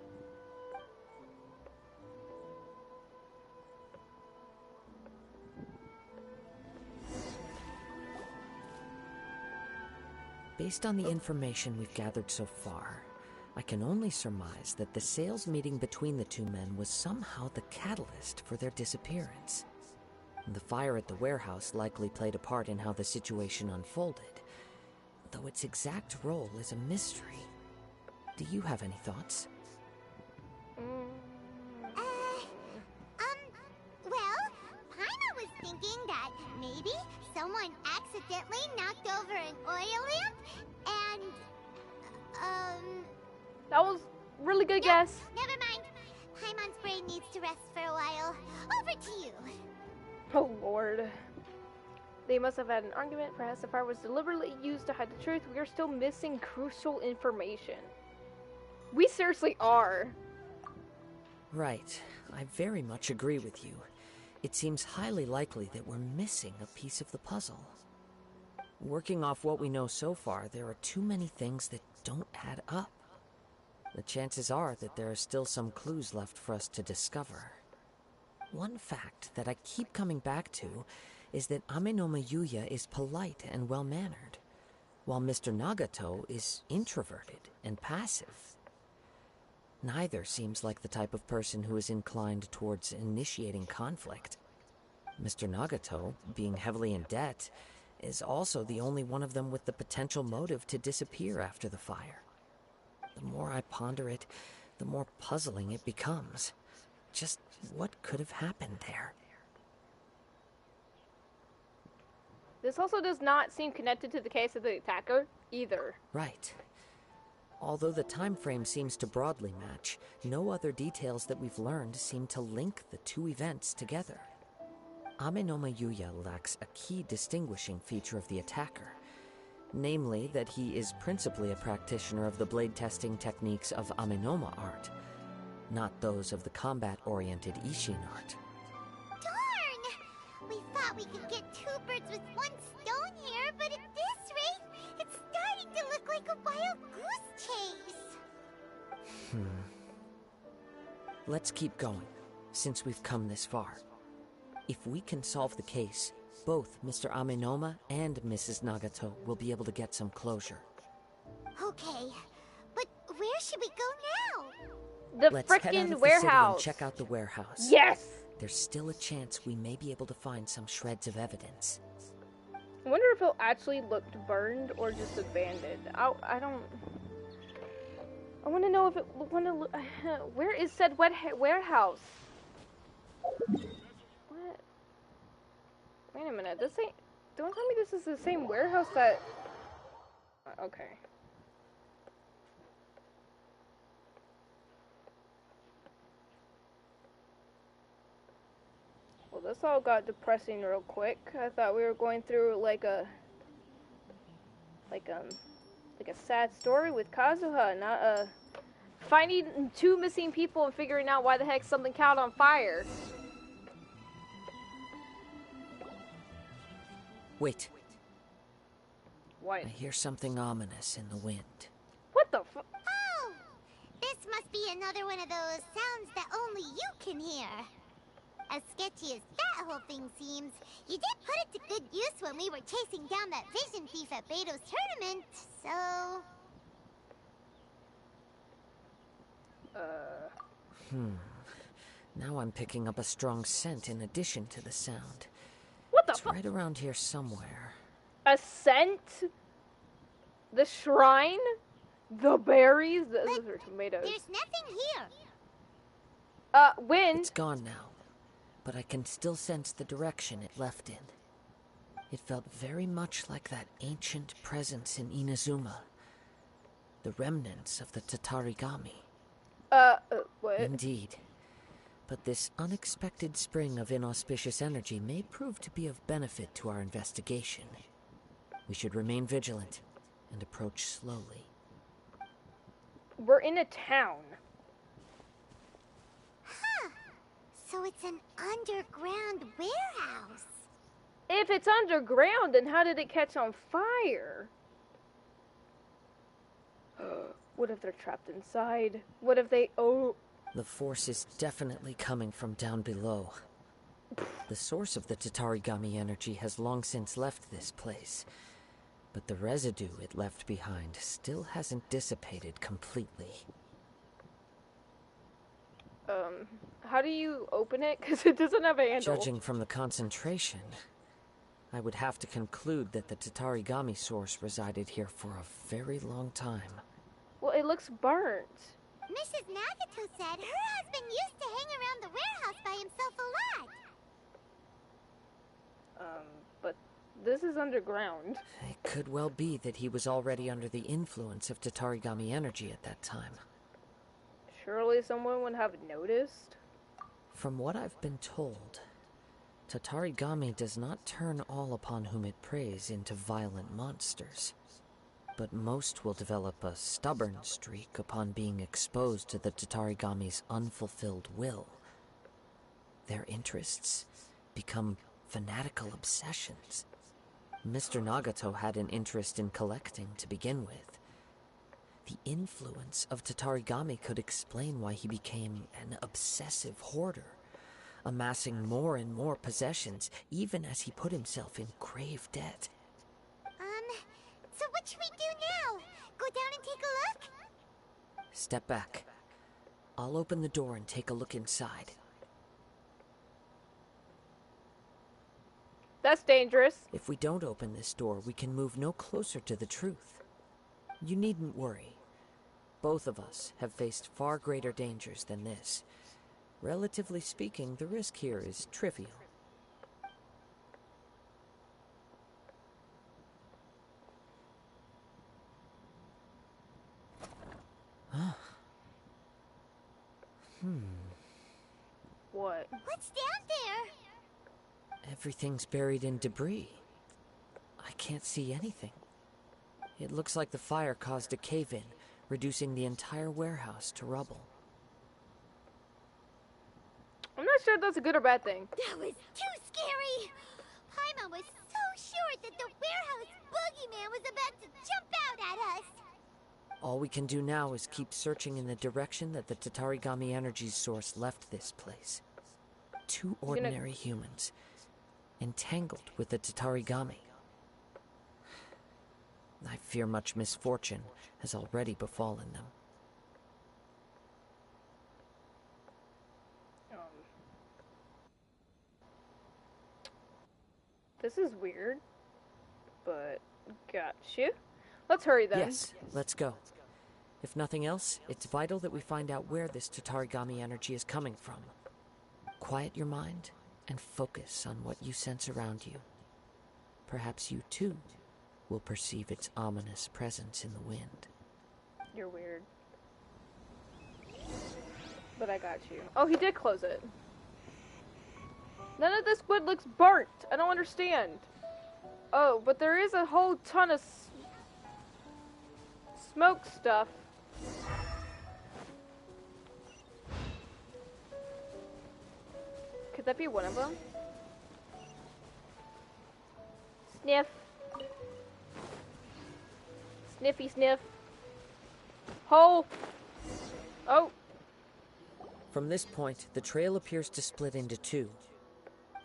Based on the information we've gathered so far, I can only surmise that the sales meeting between the two men was somehow the catalyst for their disappearance. The fire at the warehouse likely played a part in how the situation unfolded, though its exact role is a mystery. Do you have any thoughts? Well, Paimon was thinking that maybe someone accidentally knocked over an oil lamp and, That was really good guess. Never mind. Paimon's brain needs to rest for a while. Over to you. Oh lord. They must have had an argument. Perhaps the fire was deliberately used to hide the truth. We are still missing crucial information. We seriously are. Right. I very much agree with you. It seems highly likely that we're missing a piece of the puzzle. Working off what we know so far, there are too many things that don't add up. The chances are that there are still some clues left for us to discover. One fact that I keep coming back to is that Amenoma Yuya is polite and well-mannered, while Mr. Nagato is introverted and passive. Neither seems like the type of person who is inclined towards initiating conflict. Mr. Nagato, being heavily in debt, is also the only one of them with the potential motive to disappear after the fire. The more I ponder it, the more puzzling it becomes. Just what could have happened there? This also does not seem connected to the case of the attacker, either. Right. Although the time frame seems to broadly match, no other details that we've learned seem to link the two events together. Amenoma Yuya lacks a key distinguishing feature of the attacker, namely that he is principally a practitioner of the blade testing techniques of Amenoma art, not those of the combat-oriented Ishin art. Darn! We thought we could get two birds with one stone here, but at this rate, it's starting to look like a wild goose chase. Let's keep going, since we've come this far. If we can solve the case, both Mr. Amenoma and Mrs. Nagato will be able to get some closure. Okay, but where should we go now? The Let's head out frickin' of the warehouse. city and check out the warehouse. Yes! There's still a chance we may be able to find some shreds of evidence. I wonder if it actually looked burned or just abandoned. I don't... I want to know if it... Where is said warehouse? What? Wait a minute, this ain't... Don't tell me this is the same warehouse that... Okay. Well, this all got depressing real quick. I thought we were going through like a sad story with Kazuha, not finding 2 missing people and figuring out why the heck something caught on fire. Wait. What? I hear something ominous in the wind. What the fu- Oh! This must be another one of those sounds that only you can hear. As sketchy as that whole thing seems, you did put it to good use when we were chasing down that vision thief at Beto's tournament, so... Now I'm picking up a strong scent in addition to the sound. What the It's right around here somewhere. A scent? The shrine? The berries? Those are tomatoes. There's nothing here. Wind? It's gone now, but I can still sense the direction it left in. It felt very much like that ancient presence in Inazuma. The remnants of the Tatarigami. What? Indeed. But this unexpected spring of inauspicious energy may prove to be of benefit to our investigation. We should remain vigilant and approach slowly. We're in a town. Huh. So it's an underground warehouse. If it's underground, then how did it catch on fire? What if they're trapped inside? What if they... Oh... The force is definitely coming from down below. The source of the Tatarigami energy has long since left this place, but the residue it left behind still hasn't dissipated completely. How do you open it? Because it doesn't have a handle. Judging from the concentration, I would have to conclude that the Tatarigami source resided here for a very long time. Well, it looks burnt. Mrs. Nagato said her husband used to hang around the warehouse by himself a lot. But this is underground. It could well be that he was already under the influence of Tatarigami energy at that time. Surely someone would have noticed. From what I've been told, Tatarigami does not turn all upon whom it preys into violent monsters. But most will develop a stubborn streak upon being exposed to the Tatarigami's unfulfilled will. Their interests become fanatical obsessions. Mr. Nagato had an interest in collecting to begin with. The influence of Tatarigami could explain why he became an obsessive hoarder, amassing more and more possessions, even as he put himself in grave debt. So what should we do now? Go down and take a look? Step back. I'll open the door and take a look inside. That's dangerous. If we don't open this door, we can move no closer to the truth. You needn't worry. Both of us have faced far greater dangers than this. Relatively speaking, the risk here is trivial. What? What's down there? Everything's buried in debris. I can't see anything. It looks like the fire caused a cave-in, reducing the entire warehouse to rubble. I'm not sure if that's a good or bad thing. That was too scary! Paimon was so sure that the warehouse boogeyman was about to jump out at us! All we can do now is keep searching in the direction that the Tatarigami energy source left this place. 2 ordinary humans, entangled with the Tatarigami. I fear much misfortune has already befallen them. This is weird, but gotcha. Let's hurry then. Yes, let's go. If nothing else, it's vital that we find out where this Tatarigami energy is coming from. Quiet your mind and focus on what you sense around you. perhaps you too will perceive its ominous presence in the wind. You're weird. But I got you. Oh, he did close it. None of this wood looks burnt. I don't understand. Oh, but there is a whole ton of smoke stuff. Could that be one of them? Sniff. Sniffy sniff. Hole. Oh. From this point, the trail appears to split into two.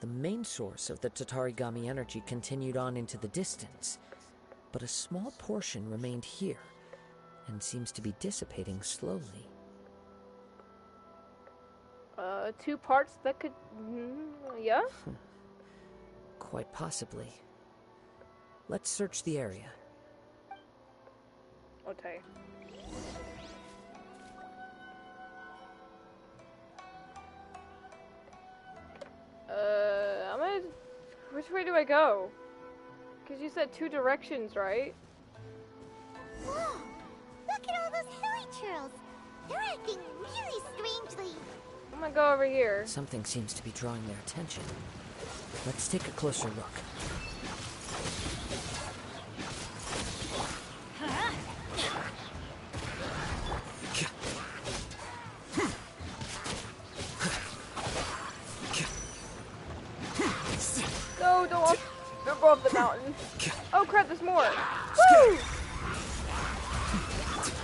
The main source of the Tatarigami energy continued on into the distance, but a small portion remained here and seems to be dissipating slowly. Two parts that could... yeah? Quite possibly. Let's search the area. Okay. Which way do I go? Because you said two directions, right? Whoa! Look at all those hilly churls! They're acting really strangely. I'm gonna go over here. Something seems to be drawing their attention. Let's take a closer look. No, don't go up the mountain. Oh crap, there's more. Woo!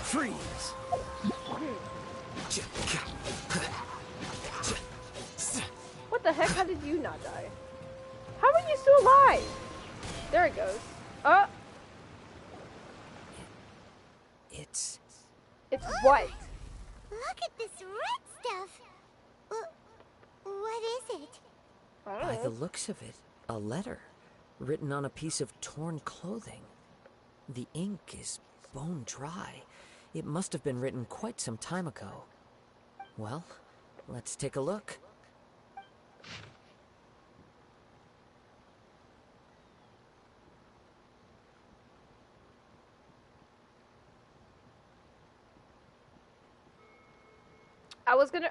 Freeze! What the heck? How did you not die? How are you still alive? There it goes. It's what? Look at this red stuff. What is it? By the looks of it, a letter written on a piece of torn clothing. The ink is bone dry. It must have been written quite some time ago. Well, let's take a look.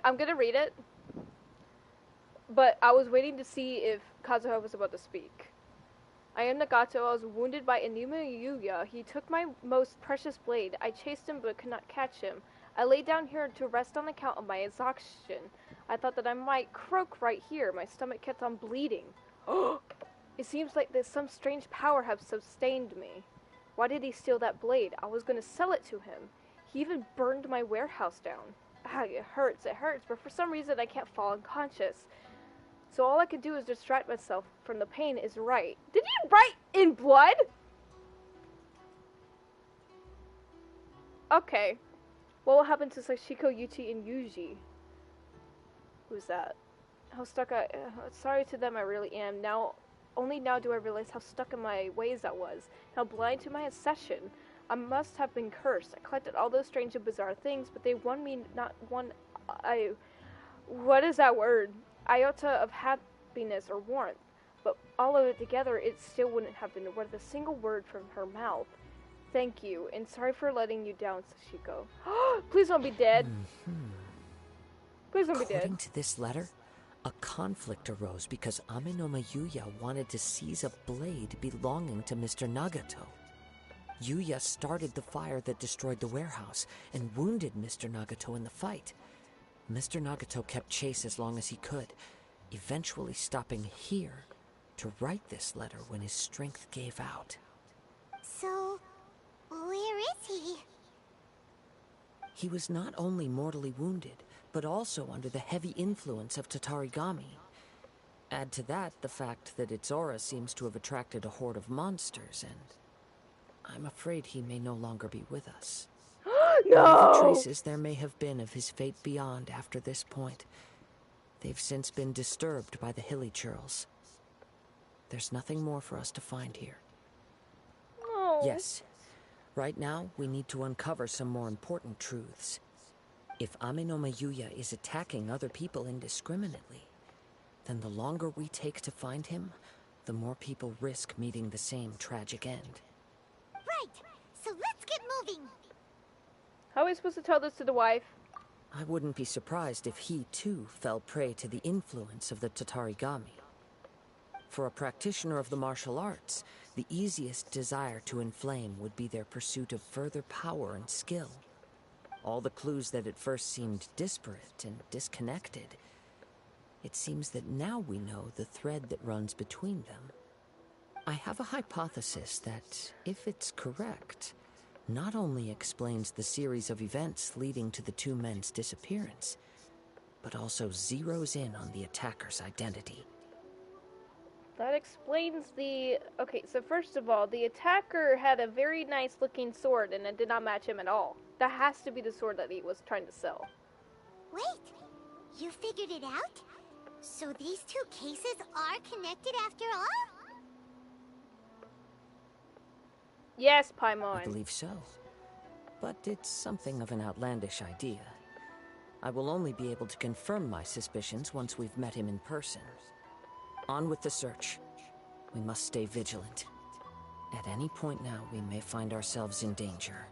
I'm gonna read it, but I was waiting to see if Kazuha was about to speak. I am Nagato. I was wounded by Inuma Yuya. He took my most precious blade. I chased him but could not catch him. I lay down here to rest on account of my exhaustion. I thought that I might croak right here. My stomach kept on bleeding. It seems like there's some strange power has sustained me. Why did he steal that blade? I was going to sell it to him. He even burned my warehouse down. It hurts, but for some reason I can't fall unconscious. So all I can do is distract myself from the pain is right. Did you write in blood? Okay. What will happen to Sashiko, Yuchi, and Yuji? Who's that? How stuck sorry to them I really am. Only now do I realize how stuck in my ways I was. How blind to my obsession. I must have been cursed. I collected all those strange and bizarre things, but they won me not one... what is that word? Iota of happiness or warmth. But all of it together, it still wouldn't have been worth a single word from her mouth. Thank you, and sorry for letting you down, Sashiko. Please don't be dead. Please don't be dead. According to this letter, a conflict arose because Amenoma Yuya wanted to seize a blade belonging to Mr. Nagato. Yuya started the fire that destroyed the warehouse and wounded Mr. Nagato in the fight. Mr. Nagato kept chase as long as he could, eventually stopping here to write this letter when his strength gave out. So, where is he? He was not only mortally wounded, but also under the heavy influence of Tatarigami. Add to that the fact that its aura seems to have attracted a horde of monsters, and I'm afraid he may no longer be with us. No! Whatever traces there may have been of his fate beyond after this point, they've since been disturbed by the hilly churls. There's nothing more for us to find here. No. Yes, right now we need to uncover some more important truths. If Amenoma Yuya is attacking other people indiscriminately, then the longer we take to find him, the more people risk meeting the same tragic end. Right, so let's get moving. How are we supposed to tell this to the wife? I wouldn't be surprised if he, too, fell prey to the influence of the Tatarigami. For a practitioner of the martial arts, the easiest desire to inflame would be their pursuit of further power and skill. All the clues that at first seemed disparate and disconnected, it seems that now we know the thread that runs between them. I have a hypothesis that, if it's correct, not only explains the series of events leading to the two men's disappearance, but also zeroes in on the attacker's identity. That explains the... Okay, so first of all, the attacker had a very nice looking sword and it did not match him at all. That has to be the sword that he was trying to sell. Wait, you figured it out? So these two cases are connected after all? Yes, Paimon. I believe so. But it's something of an outlandish idea. I will only be able to confirm my suspicions once we've met him in person. On with the search. We must stay vigilant. At any point now, we may find ourselves in danger.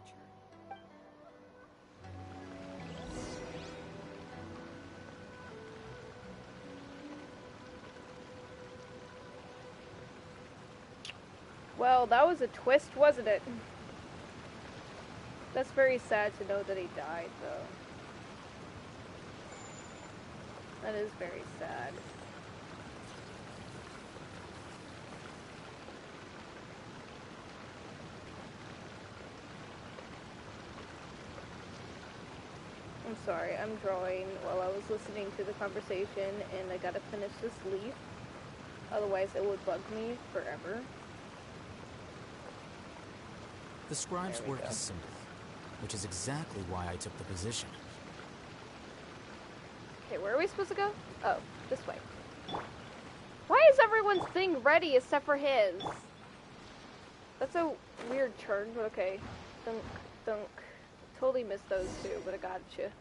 Well, that was a twist, wasn't it? That's very sad to know that he died, though. That is very sad. I'm sorry, I'm drawing while I was listening to the conversation, and I gotta finish this leaf. Otherwise, it would bug me forever. The scribe's work is simple, which is exactly why I took the position. Okay, where are we supposed to go? Oh, this way. Why is everyone's thing ready except for his? That's a weird turn, but okay. Dunk, dunk. Totally missed those two, but I gotcha.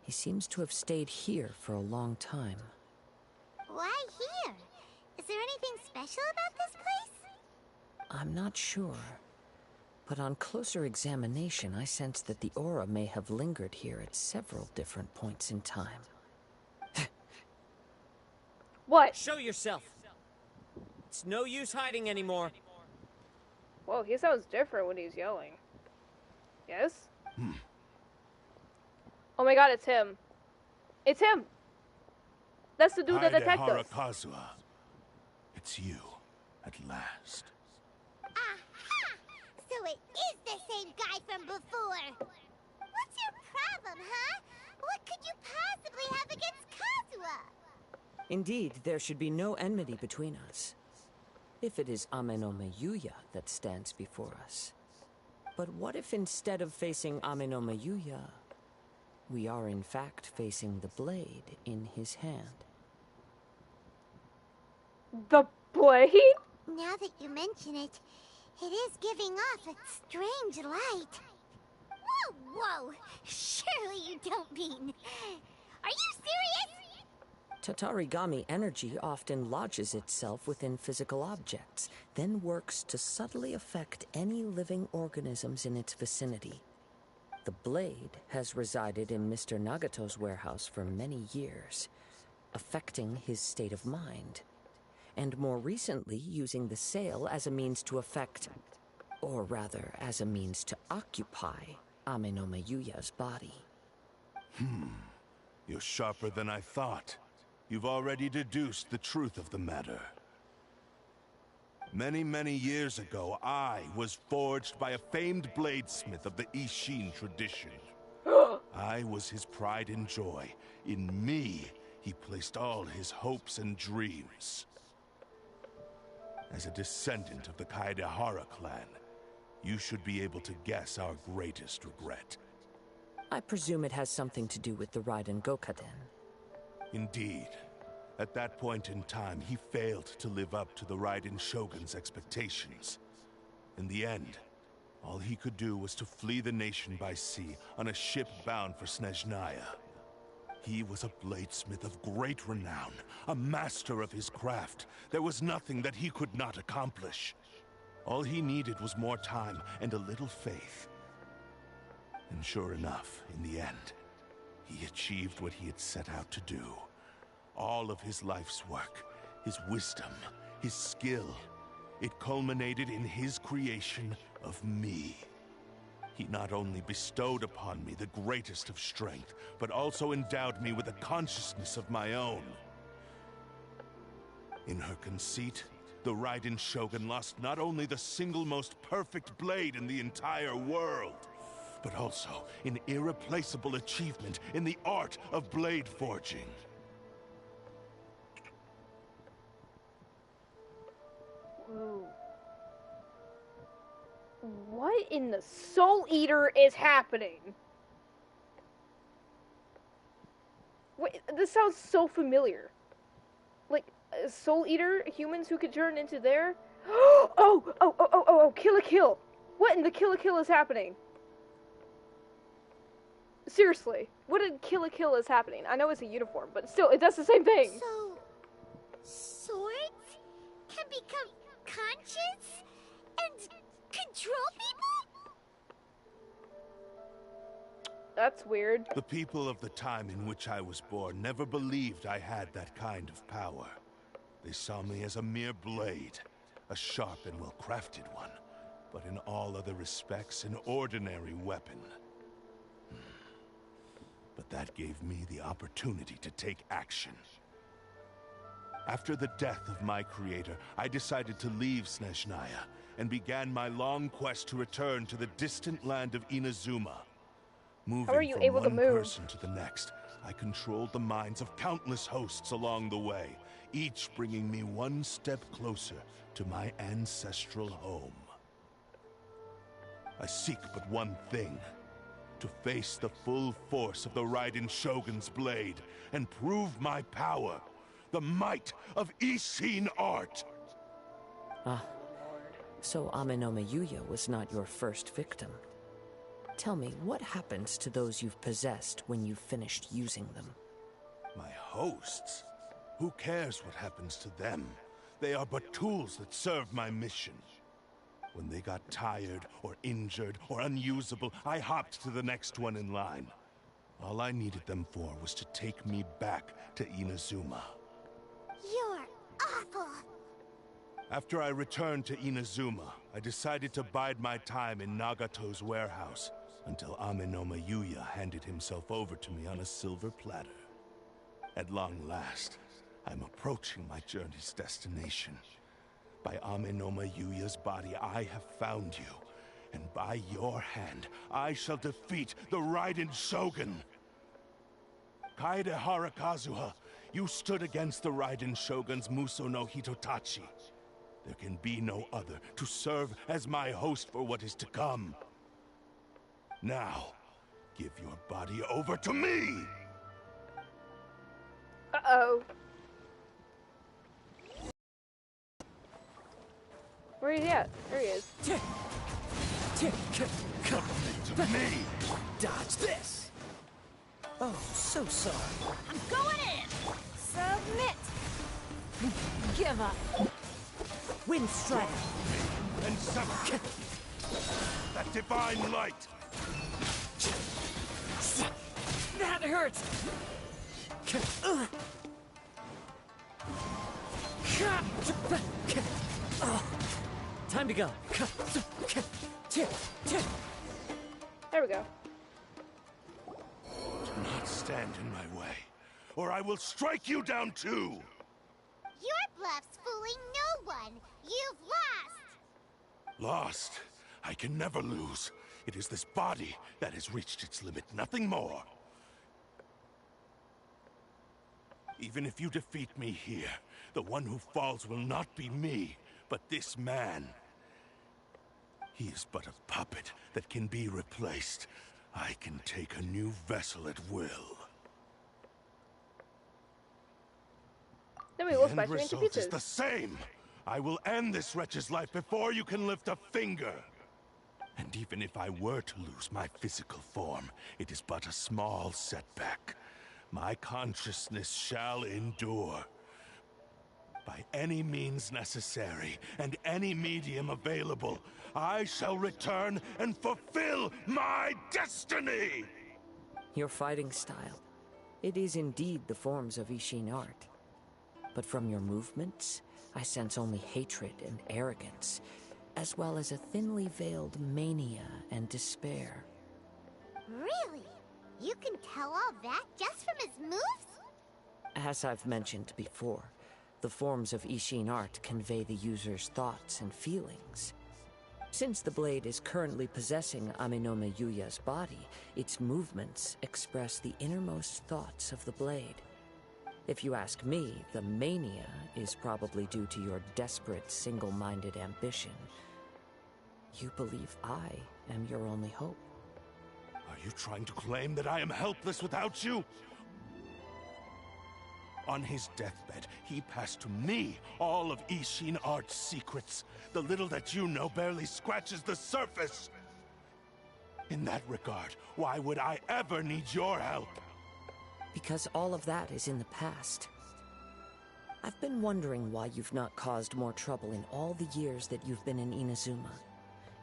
He seems to have stayed here for a long time. Why here? Is there anything special about this place? I'm not sure. But on closer examination, I sense that the aura may have lingered here at several different points in time. What? Show yourself! It's no use hiding anymore. Whoa, he sounds different when he's yelling. Yes? Oh my god, it's him. It's him! That's the dude that attacked us. Kazuha. It's you, at last. Aha! So it is the same guy from before. What's your problem, huh? What could you possibly have against Kazuha? Indeed, there should be no enmity between us. If it is Amenome Yuya that stands before us. But what if instead of facing Amenome Yuya, we are in fact facing the blade in his hand? The blade? Now that you mention it, it is giving off a strange light. Whoa, whoa! Surely you don't mean... Are you serious? Tatarigami energy often lodges itself within physical objects, then works to subtly affect any living organisms in its vicinity. The blade has resided in Mr. Nagato's warehouse for many years, affecting his state of mind, and more recently using the sale as a means to affect, or rather as a means to occupy, Amenome Yuya's body. You're sharper than I thought. You've already deduced the truth of the matter. Many, many years ago, I was forged by a famed bladesmith of the Ishin tradition. I was his pride and joy. In me, he placed all his hopes and dreams. As a descendant of the Kaidehara clan, you should be able to guess our greatest regret. I presume it has something to do with the Raiden Gokaden. Indeed. At that point in time, he failed to live up to the Raiden Shogun's expectations. In the end, all he could do was to flee the nation by sea on a ship bound for Snezhnaya. He was a bladesmith of great renown, a master of his craft. There was nothing that he could not accomplish. All he needed was more time and a little faith. And sure enough, in the end, he achieved what he had set out to do. All of his life's work, his wisdom, his skill, it culminated in his creation of me. He not only bestowed upon me the greatest of strength, but also endowed me with a consciousness of my own. In her conceit, the Raiden Shogun lost not only the single most perfect blade in the entire world, but also an irreplaceable achievement in the art of blade forging. Ooh. What in the Soul Eater is happening? Wait, this sounds so familiar. Like, Soul Eater? Humans who could turn into their... Oh, Kill la Kill! What in the Kill la Kill is happening? Seriously, what in Kill la Kill is happening? I know it's a uniform, but still, it does the same thing. So, swords can become conscious and control people? That's weird. The people of the time in which I was born never believed I had that kind of power. They saw me as a mere blade, a sharp and well-crafted one, but in all other respects, an ordinary weapon. But that gave me the opportunity to take action. After the death of my creator, I decided to leave Snezhnaya and began my long quest to return to the distant land of Inazuma. Moving How are you from able to one move? person to the next, I controlled the minds of countless hosts along the way, each bringing me one step closer to my ancestral home. I seek but one thing: to face the full force of the Raiden Shogun's blade and prove my power, the might of Ishin art. Ah, so Amenoma Yuya was not your first victim. Tell me, what happens to those you've possessed when you've finished using them? My hosts? Who cares what happens to them? They are but tools that serve my mission. When they got tired, or injured, or unusable, I hopped to the next one in line. All I needed them for was to take me back to Inazuma. You're awful. After I returned to Inazuma, I decided to bide my time in Nagato's warehouse until Amenoma Yuya handed himself over to me on a silver platter. At long last, I'm approaching my journey's destination. By Amenoma Yuya's body, I have found you, and by your hand, I shall defeat the Raiden Shogun. Kaedehara Kazuha, you stood against the Raiden Shogun's Muso no Hitotachi. There can be no other to serve as my host for what is to come. Now, give your body over to me! Uh-oh. Where is he at? There he is. Come to me! Dodge this! Oh, so sorry. I'm going in! Submit! Give up! Wind strike! And sever that divine light! That hurts! Time to go. There we go. Do not stand in my way, or I will strike you down too! Your bluff's fooling no one. You've lost. Lost? I can never lose. It is this body that has reached its limit, nothing more. Even if you defeat me here, the one who falls will not be me, but this man. He is but a puppet that can be replaced. I can take a new vessel at will. Then we The will end smash you into result pieces. is the same. I will end this wretch's life before you can lift a finger. And even if I were to lose my physical form, it is but a small setback. My consciousness shall endure. By any means necessary, and any medium available, I shall return and fulfill my destiny! Your fighting style. It is indeed the forms of Ishin art. But from your movements, I sense only hatred and arrogance, as well as a thinly veiled mania and despair. Really? You can tell all that just from his moves? As I've mentioned before, the forms of Ishin art convey the user's thoughts and feelings. Since the blade is currently possessing Aminome Yuya's body, its movements express the innermost thoughts of the blade. If you ask me, the mania is probably due to your desperate, single-minded ambition. You believe I am your only hope. Are you trying to claim that I am helpless without you? On his deathbed, he passed to me all of Ishin art's secrets. The little that you know barely scratches the surface. In that regard, why would I ever need your help? Because all of that is in the past. I've been wondering why you've not caused more trouble in all the years that you've been in Inazuma.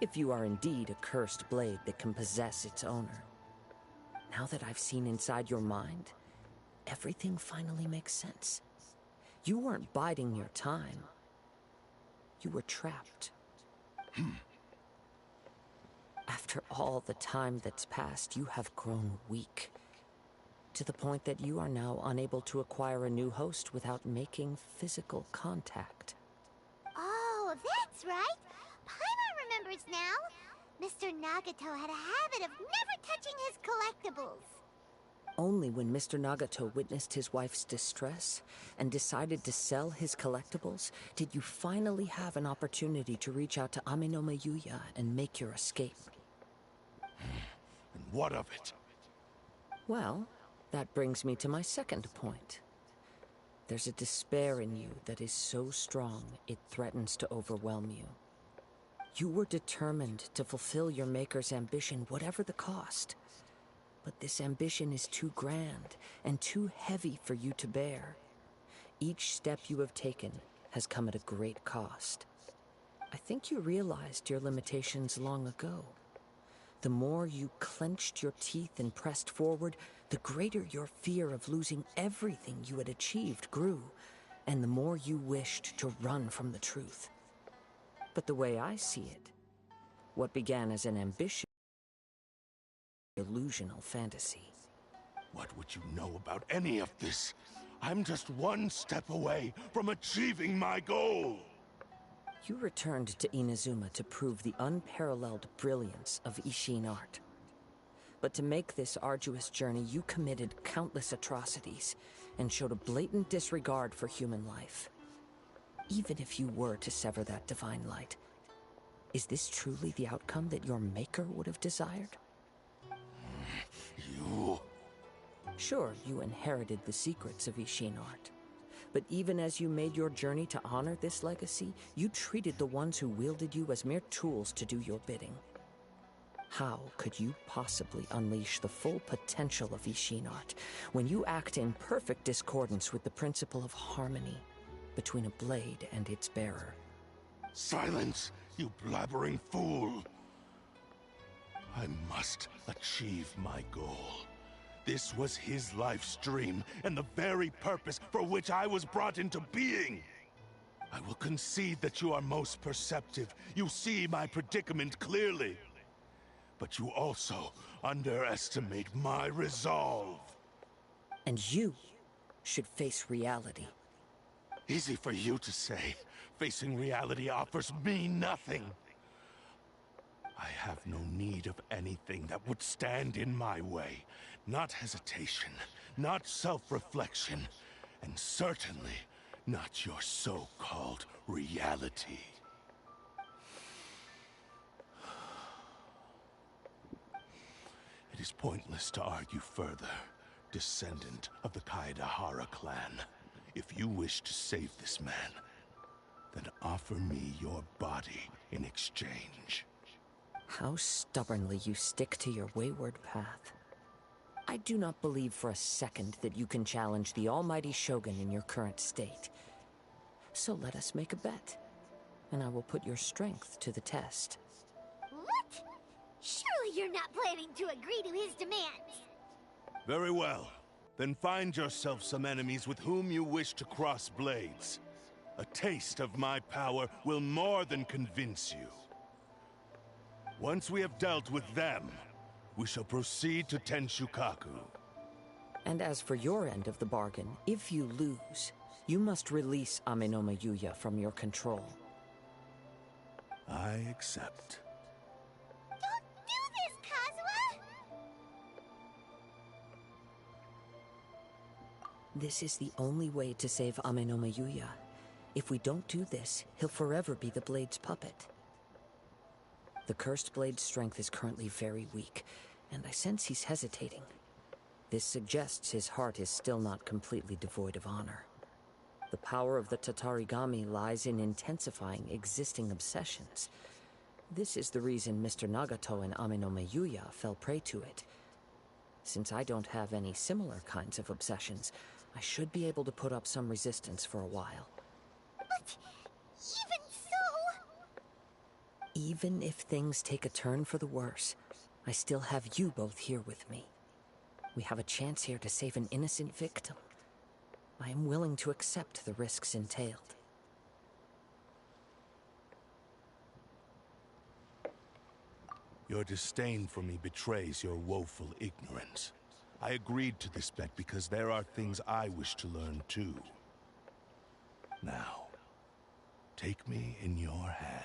If you are indeed a cursed blade that can possess its owner. Now that I've seen inside your mind, everything finally makes sense. You weren't biding your time. You were trapped. After all the time that's passed, you have grown weak. To the point that you are now unable to acquire a new host without making physical contact. Oh, that's right. Paimon remembers now. Mr. Nagato had a habit of never touching his collectibles. Only when Mr. Nagato witnessed his wife's distress and decided to sell his collectibles did you finally have an opportunity to reach out to Aminome Yuya and make your escape. And what of it? Well, that brings me to my second point. There's a despair in you that is so strong it threatens to overwhelm you. You were determined to fulfill your maker's ambition, whatever the cost. But this ambition is too grand and too heavy for you to bear. Each step you have taken has come at a great cost. I think you realized your limitations long ago. The more you clenched your teeth and pressed forward, the greater your fear of losing everything you had achieved grew, and the more you wished to run from the truth. But the way I see it, what began as an ambition, delusional fantasy. What would you know about any of this? I'm just one step away from achieving my goal! You returned to Inazuma to prove the unparalleled brilliance of Ishin art. But to make this arduous journey, you committed countless atrocities and showed a blatant disregard for human life. Even if you were to sever that divine light, is this truly the outcome that your maker would have desired? You... Sure, you inherited the secrets of Ishin art. But even as you made your journey to honor this legacy, you treated the ones who wielded you as mere tools to do your bidding. How could you possibly unleash the full potential of Ishin art when you act in perfect discordance with the principle of harmony between a blade and its bearer? Silence, you blabbering fool! I must achieve my goal. This was his life's dream, and the very purpose for which I was brought into being. I will concede that you are most perceptive. You see my predicament clearly. But you also underestimate my resolve. And you should face reality. Easy for you to say. Facing reality offers me nothing. I have no need of anything that would stand in my way. Not hesitation, not self-reflection, and certainly not your so-called reality. It is pointless to argue further, descendant of the Kaedahara clan. If you wish to save this man, then offer me your body in exchange. How stubbornly you stick to your wayward path. I do not believe for a second that you can challenge the almighty Shogun in your current state. So let us make a bet, and I will put your strength to the test. What? Surely you're not planning to agree to his demands. Very well. Then find yourself some enemies with whom you wish to cross blades. A taste of my power will more than convince you. Once we have dealt with them, we shall proceed to Tenshukaku. And as for your end of the bargain, if you lose, you must release Amenoma Yuya from your control. I accept. Don't do this, Kazuha! This is the only way to save Amenoma Yuya. If we don't do this, he'll forever be the Blade's puppet. The Cursed Blade's strength is currently very weak, and I sense he's hesitating. This suggests his heart is still not completely devoid of honor. The power of the Tatarigami lies in intensifying existing obsessions. This is the reason Mr. Nagato and Amenoma Yuya fell prey to it. Since I don't have any similar kinds of obsessions, I should be able to put up some resistance for a while. But even so... Even if things take a turn for the worse, I still have you both here with me. We have a chance here to save an innocent victim. I am willing to accept the risks entailed. Your disdain for me betrays your woeful ignorance. I agreed to this bet because there are things I wish to learn too. Now, take me in your hand.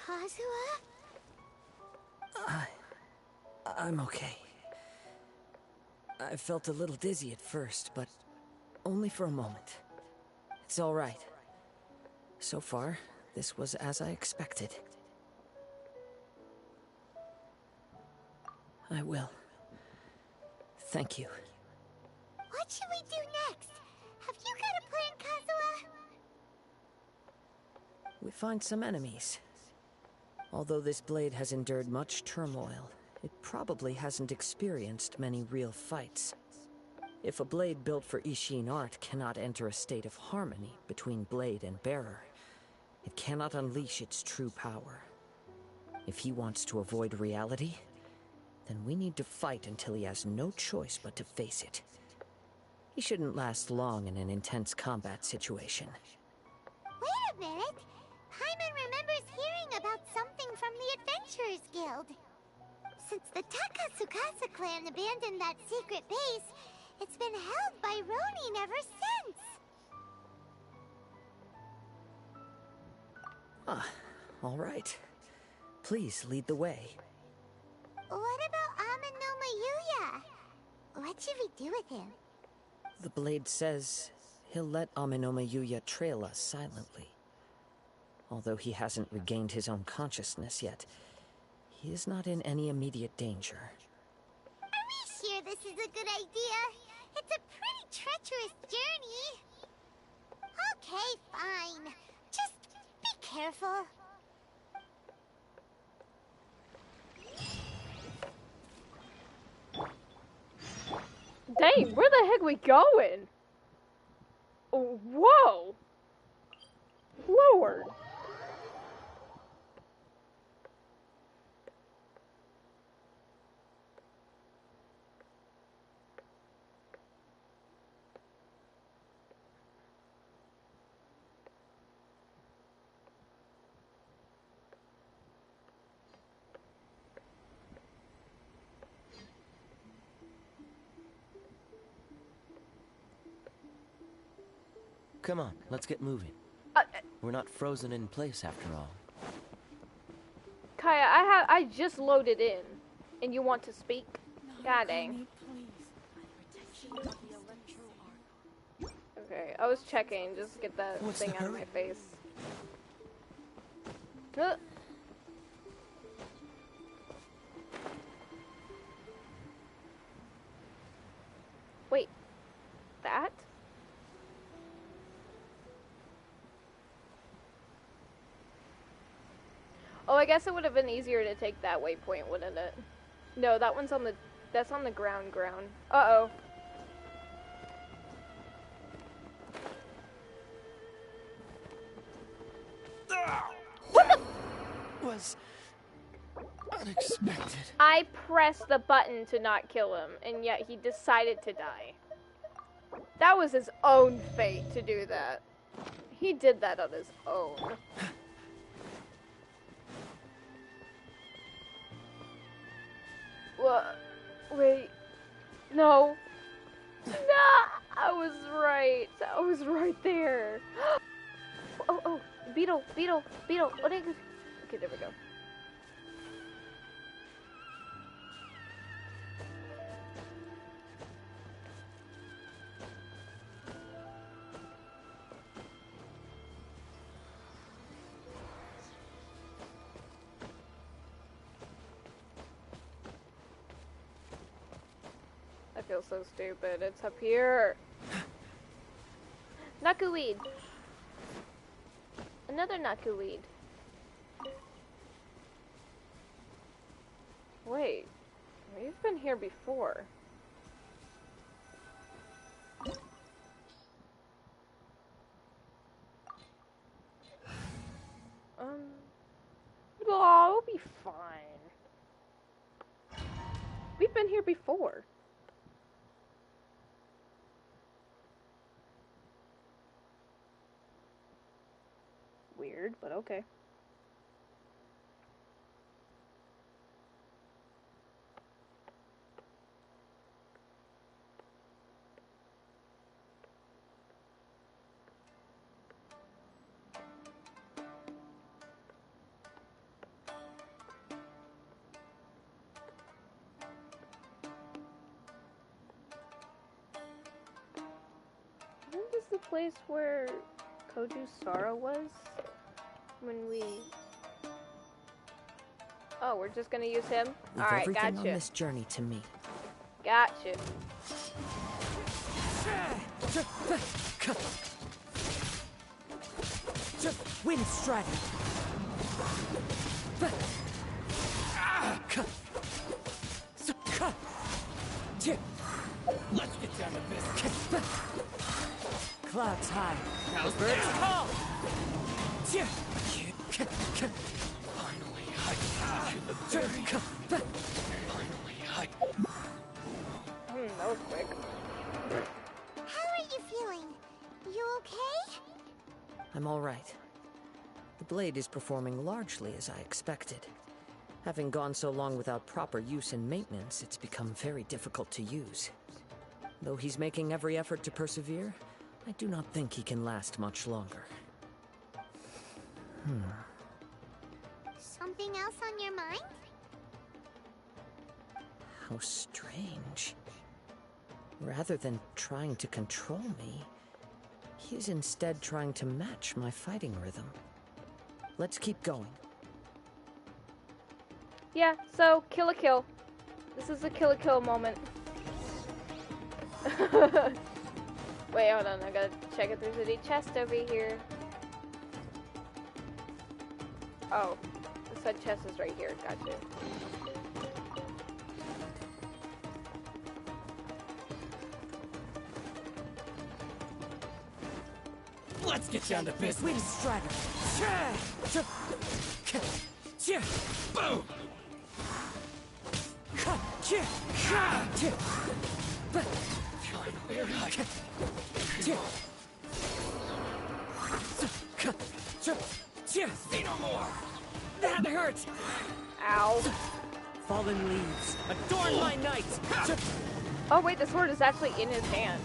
Kazuha? I'm okay. I felt a little dizzy at first, but only for a moment. It's all right. So far, this was as I expected. I will. Thank you. What should we do next? Have you got a plan, Kazuha? We find some enemies. Although this blade has endured much turmoil, it probably hasn't experienced many real fights. If a blade built for Ishin art cannot enter a state of harmony between blade and bearer, it cannot unleash its true power. If he wants to avoid reality, then we need to fight until he has no choice but to face it. He shouldn't last long in an intense combat situation. Wait a minute! Paimon remembers hearing about something from the Adventurers Guild. Since the Takatsukasa clan abandoned that secret base, it's been held by Ronin ever since. Ah, all right. Please lead the way. What about Amenoma Yuya? What should we do with him? The blade says he'll let Amenoma Yuya trail us silently. Although he hasn't regained his own consciousness yet, he is not in any immediate danger. Are we sure this is a good idea? It's a pretty treacherous journey. Okay, fine. Just be careful. Dang, where the heck we going? Oh, whoa! Lord! Come on, let's get moving. We're not frozen in place after all. Kaya, I just loaded in, and you want to speak? God dang. Okay, I was checking just to get that thing out of my face. Wait, that? Oh, I guess it would have been easier to take that waypoint, wouldn't it? No, that one's on the, that's on the ground. Uh-oh. What the? Was unexpected. I pressed the button to not kill him, and yet he decided to die. That was his own fate to do that. He did that on his own. What? Wait. No. No! I was right. I was right there. Oh. Beetle. What is... Okay, there we go. I feel so stupid. It's up here. Knuckleweed. Another knuckleweed. Wait, we've been here before. Oh, we'll be fine. We've been here before. Weird, but okay. Isn't this the place where Kazuha was? When we... Oh, we're just gonna use him? Leave Alright, everything gotcha. on this journey to me. Gotcha. Wind Strider. Let's get down to business. Clouds high. How's birds call? Finally, hike. That was quick. How are you feeling? You okay? I'm all right. The blade is performing largely as I expected. Having gone so long without proper use and maintenance, it's become very difficult to use. Though he's making every effort to persevere, I do not think he can last much longer. Something else on your mind? How strange. Rather than trying to control me, he is instead trying to match my fighting rhythm. Let's keep going. Yeah, so, kill a kill. This is a kill a kill moment. Wait, hold on, I gotta check if there's any chest over here. Oh, the said chest is right here, gotcha. Let's get down to business. Wind Strider. Boom! Say no more! That hurts! Ow. Fallen leaves. Adorn my night! Oh wait, the sword is actually in his hand.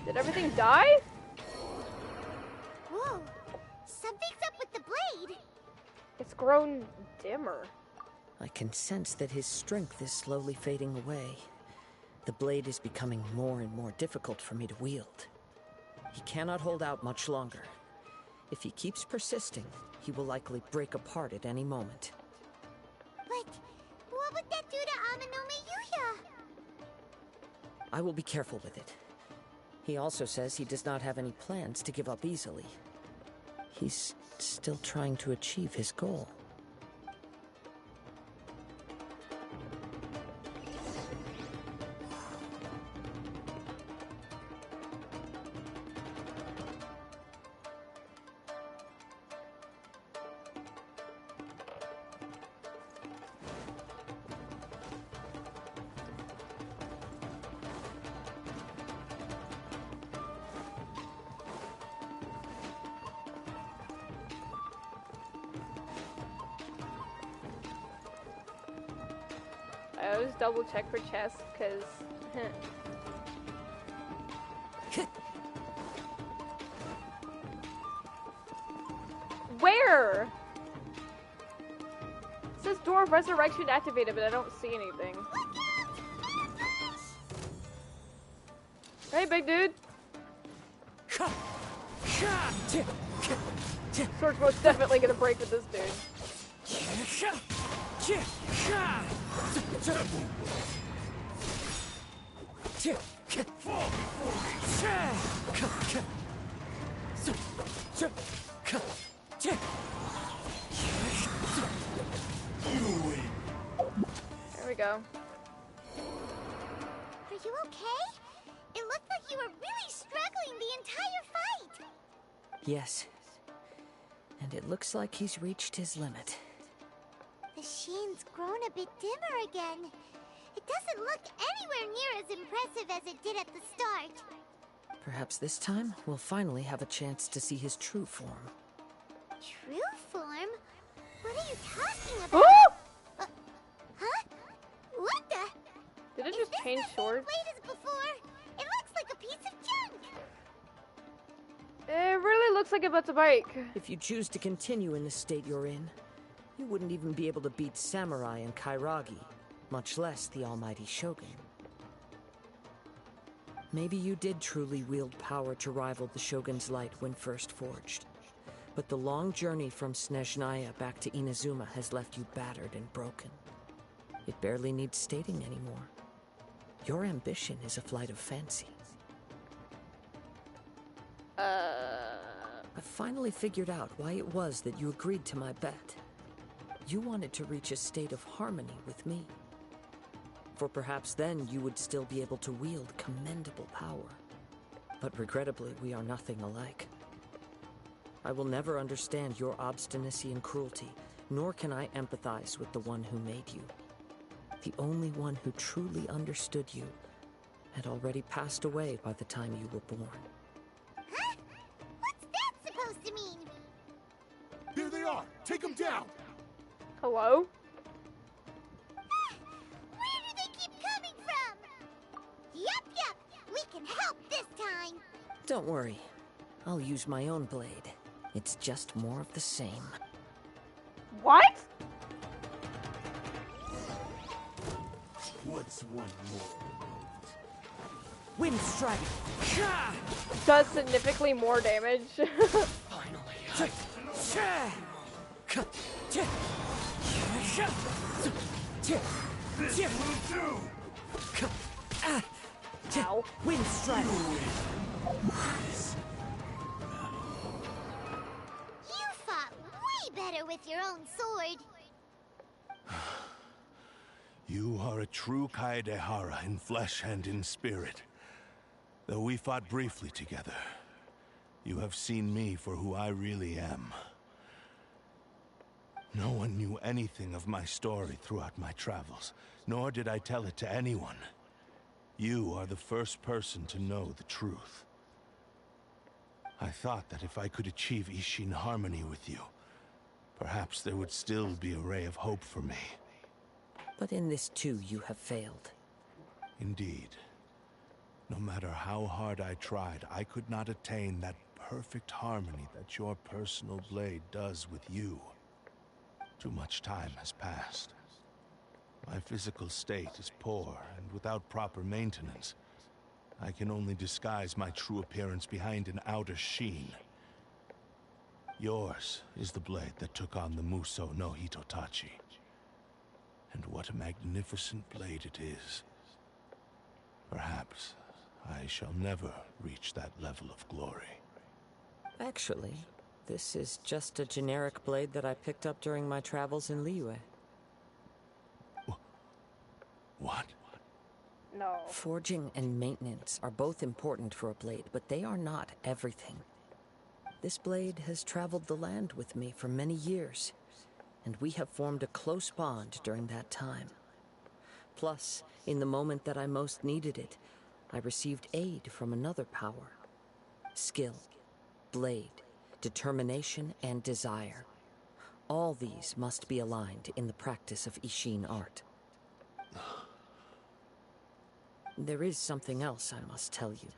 Did everything die? Whoa! Something's up with the blade! It's grown dimmer. I can sense that his strength is slowly fading away. The blade is becoming more and more difficult for me to wield. He cannot hold out much longer. If he keeps persisting, he will likely break apart at any moment. But what would that do to Amanome Yuya? I will be careful with it. He also says he does not have any plans to give up easily. He's still trying to achieve his goal. I always double check for chests, because... Where? It says Door of Resurrection activated, but I don't see anything. Hey, big dude. Sword's most definitely gonna break with this dude. There we go. Are you okay? It looked like you were really struggling the entire fight. Yes. And it looks like he's reached his limit. The sheen's grown a bit dimmer again. It doesn't look anywhere near as impressive as it did at the start. Perhaps this time, we'll finally have a chance to see his true form. True form? What are you talking about? Huh? What the? Did it just change swords? Blade as before. It looks like a piece of junk. It really looks like about to break. If you choose to continue in the state you're in, you wouldn't even be able to beat Samurai and Kairagi, much less the almighty Shogun. Maybe you did truly wield power to rival the Shogun's light when first forged. But the long journey from Snezhnaya back to Inazuma has left you battered and broken. It barely needs stating anymore. Your ambition is a flight of fancy. I finally figured out why it was that you agreed to my bet. You wanted to reach a state of harmony with me. For perhaps then you would still be able to wield commendable power. But regrettably, we are nothing alike. I will never understand your obstinacy and cruelty, nor can I empathize with the one who made you. The only one who truly understood you had already passed away by the time you were born. Huh? What's that supposed to mean? There they are! Take them down! Hello? Where do they keep coming from? Yup, we can help this time. Don't worry. I'll use my own blade. It's just more of the same. What? What's one more? Wind strike! Does significantly more damage. Finally. Ow. Wind strike! You fought way better with your own sword. You are a true Kaedehara in flesh and in spirit. Though we fought briefly together, you have seen me for who I really am. No one knew anything of my story throughout my travels, nor did I tell it to anyone. You are the first person to know the truth. I thought that if I could achieve Ishin harmony with you, perhaps there would still be a ray of hope for me. But in this too, you have failed. Indeed. No matter how hard I tried, I could not attain that perfect harmony that your personal blade does with you. Too much time has passed. My physical state is poor, and without proper maintenance, I can only disguise my true appearance behind an outer sheen. Yours is the blade that took on the Muso no Hitotachi. And what a magnificent blade it is. Perhaps I shall never reach that level of glory. Actually, this is just a generic blade that I picked up during my travels in Liyue. What? No. Forging and maintenance are both important for a blade, but they are not everything. This blade has traveled the land with me for many years, and we have formed a close bond during that time. Plus, in the moment that I most needed it, I received aid from another power. Skill, blade, determination, and desire. All these must be aligned in the practice of Ishin art. There is something else I must tell you.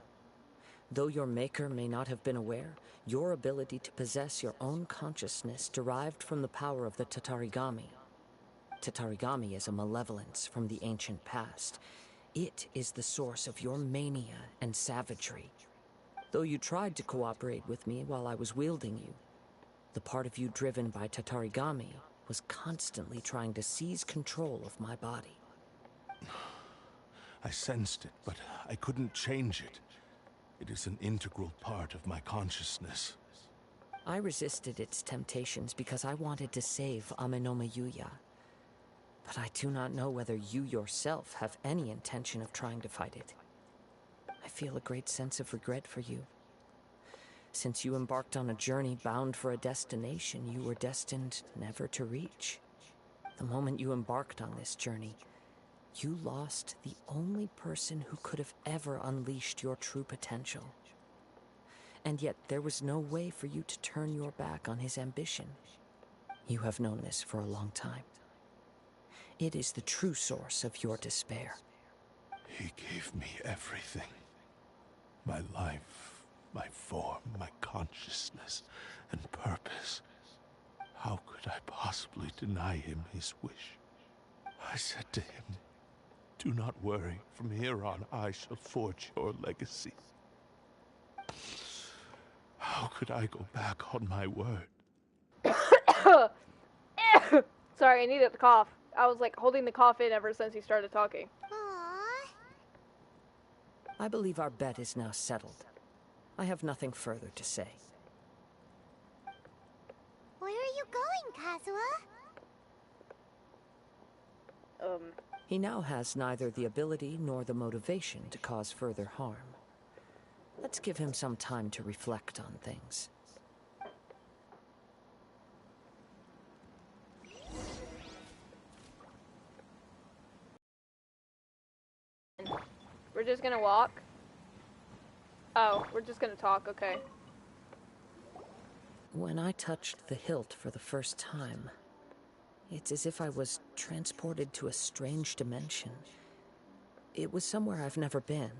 Though your maker may not have been aware, your ability to possess your own consciousness derived from the power of the Tatarigami. Tatarigami is a malevolence from the ancient past. It is the source of your mania and savagery. Though you tried to cooperate with me while I was wielding you, the part of you driven by Tatarigami was constantly trying to seize control of my body. I sensed it, but I couldn't change it. It is an integral part of my consciousness. I resisted its temptations because I wanted to save Amenoma Yuya. But I do not know whether you yourself have any intention of trying to fight it. I feel a great sense of regret for you. Since you embarked on a journey bound for a destination you were destined never to reach. The moment you embarked on this journey, you lost the only person who could have ever unleashed your true potential. And yet there was no way for you to turn your back on his ambition. You have known this for a long time. It is the true source of your despair. He gave me everything. My life, my form, my consciousness, and purpose. How could I possibly deny him his wish? I said to him, "Do not worry. From here on, I shall forge your legacy." How could I go back on my word? Sorry, I needed the cough. I was like holding the cough in ever since he started talking. Aww. I believe our bet is now settled. I have nothing further to say. Where are you going, Kazuha? He now has neither the ability nor the motivation to cause further harm. Let's give him some time to reflect on things. We're just gonna walk? Oh, we're just gonna talk, okay. When I touched the hilt for the first time, it's as if I was transported to a strange dimension. It was somewhere I've never been.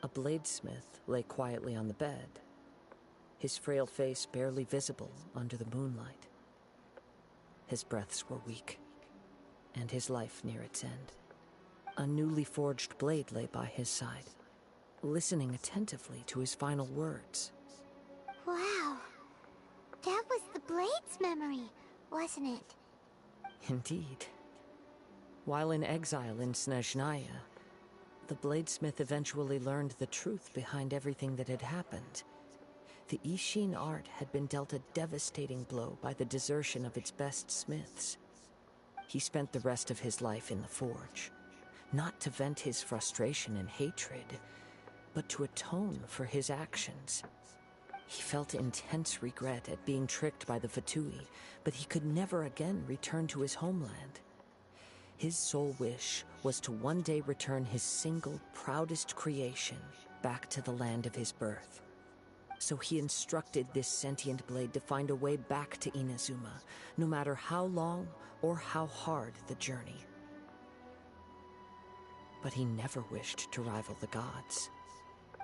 A bladesmith lay quietly on the bed, his frail face barely visible under the moonlight. His breaths were weak, and his life near its end. A newly forged blade lay by his side, listening attentively to his final words. Wow. That was the Blade's memory, wasn't it? Indeed. While in exile in Snezhnaya, the bladesmith eventually learned the truth behind everything that had happened. The Ishin art had been dealt a devastating blow by the desertion of its best smiths. He spent the rest of his life in the forge, not to vent his frustration and hatred, but to atone for his actions. He felt intense regret at being tricked by the Fatui, but he could never again return to his homeland. His sole wish was to one day return his single, proudest creation back to the land of his birth. So he instructed this sentient blade to find a way back to Inazuma, no matter how long or how hard the journey. But he never wished to rival the gods.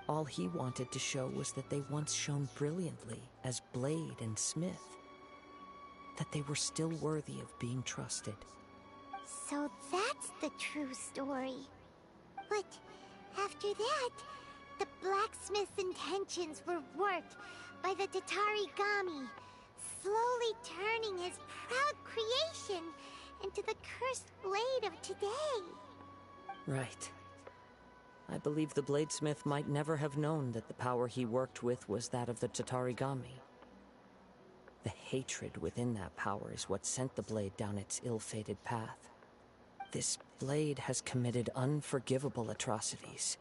All he wanted to show was that they once shone brilliantly as blade and smith, that they were still worthy of being trusted. So that's the true story. But after that, the blacksmith's intentions were worked by the Tatarigami, slowly turning his proud creation into the cursed blade of today. Right. I believe the bladesmith might never have known that the power he worked with was that of the Tatarigami. The hatred within that power is what sent the blade down its ill-fated path. This blade has committed unforgivable atrocities,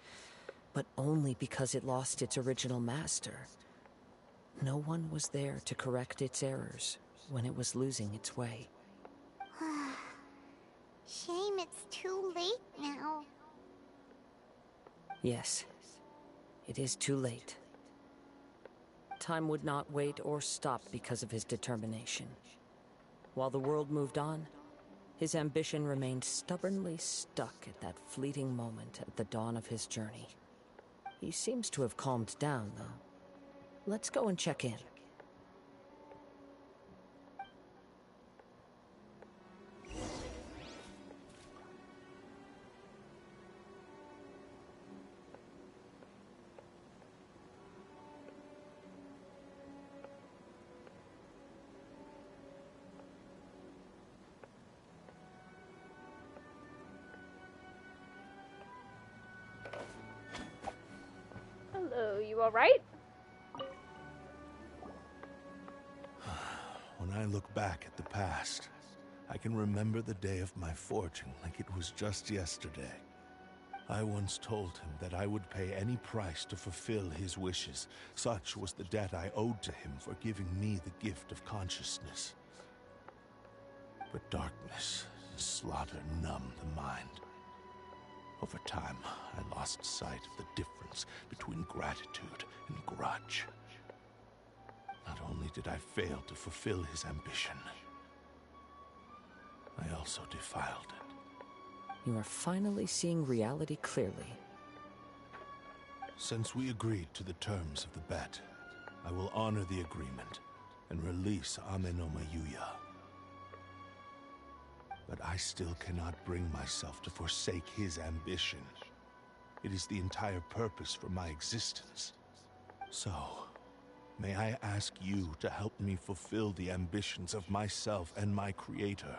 but only because it lost its original master. No one was there to correct its errors when it was losing its way. Shame it's too late now. Yes, it is too late. Time would not wait or stop because of his determination. While the world moved on, his ambition remained stubbornly stuck at that fleeting moment at the dawn of his journey. He seems to have calmed down, though. Let's go and check in. Hello, you alright? When I look back at the past, I can remember the day of my forging like it was just yesterday. I once told him that I would pay any price to fulfill his wishes. Such was the debt I owed to him for giving me the gift of consciousness. But darkness and slaughter numbed the mind. Over time, I lost sight of the difference between gratitude and grudge. Not only did I fail to fulfill his ambition, I also defiled it. You are finally seeing reality clearly. Since we agreed to the terms of the bet, I will honor the agreement and release Amenoma Yuya. But I still cannot bring myself to forsake his ambition. It is the entire purpose for my existence. So, may I ask you to help me fulfill the ambitions of myself and my creator?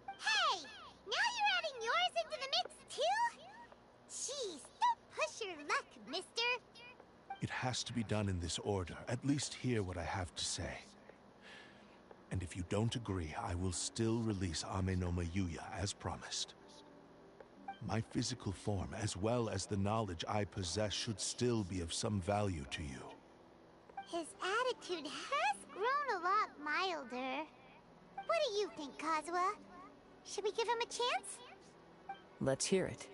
Hey! Now you're adding yours into the mix, too? Jeez, don't push your luck, mister. It has to be done in this order. At least hear what I have to say. And if you don't agree, I will still release Amenoma Yuya as promised. My physical form, as well as the knowledge I possess, should still be of some value to you. His attitude has grown a lot milder. What do you think, Kazuha? Should we give him a chance? Let's hear it.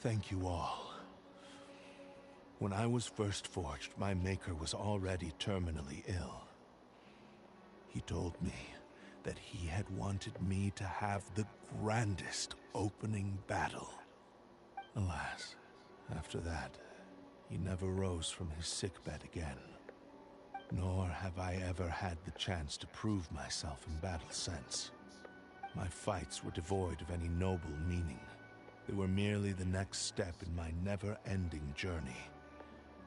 Thank you all. When I was first forged, my maker was already terminally ill. He told me that he had wanted me to have the grandest opening battle. Alas, after that, he never rose from his sickbed again. Nor have I ever had the chance to prove myself in battle since. My fights were devoid of any noble meaning. They were merely the next step in my never-ending journey.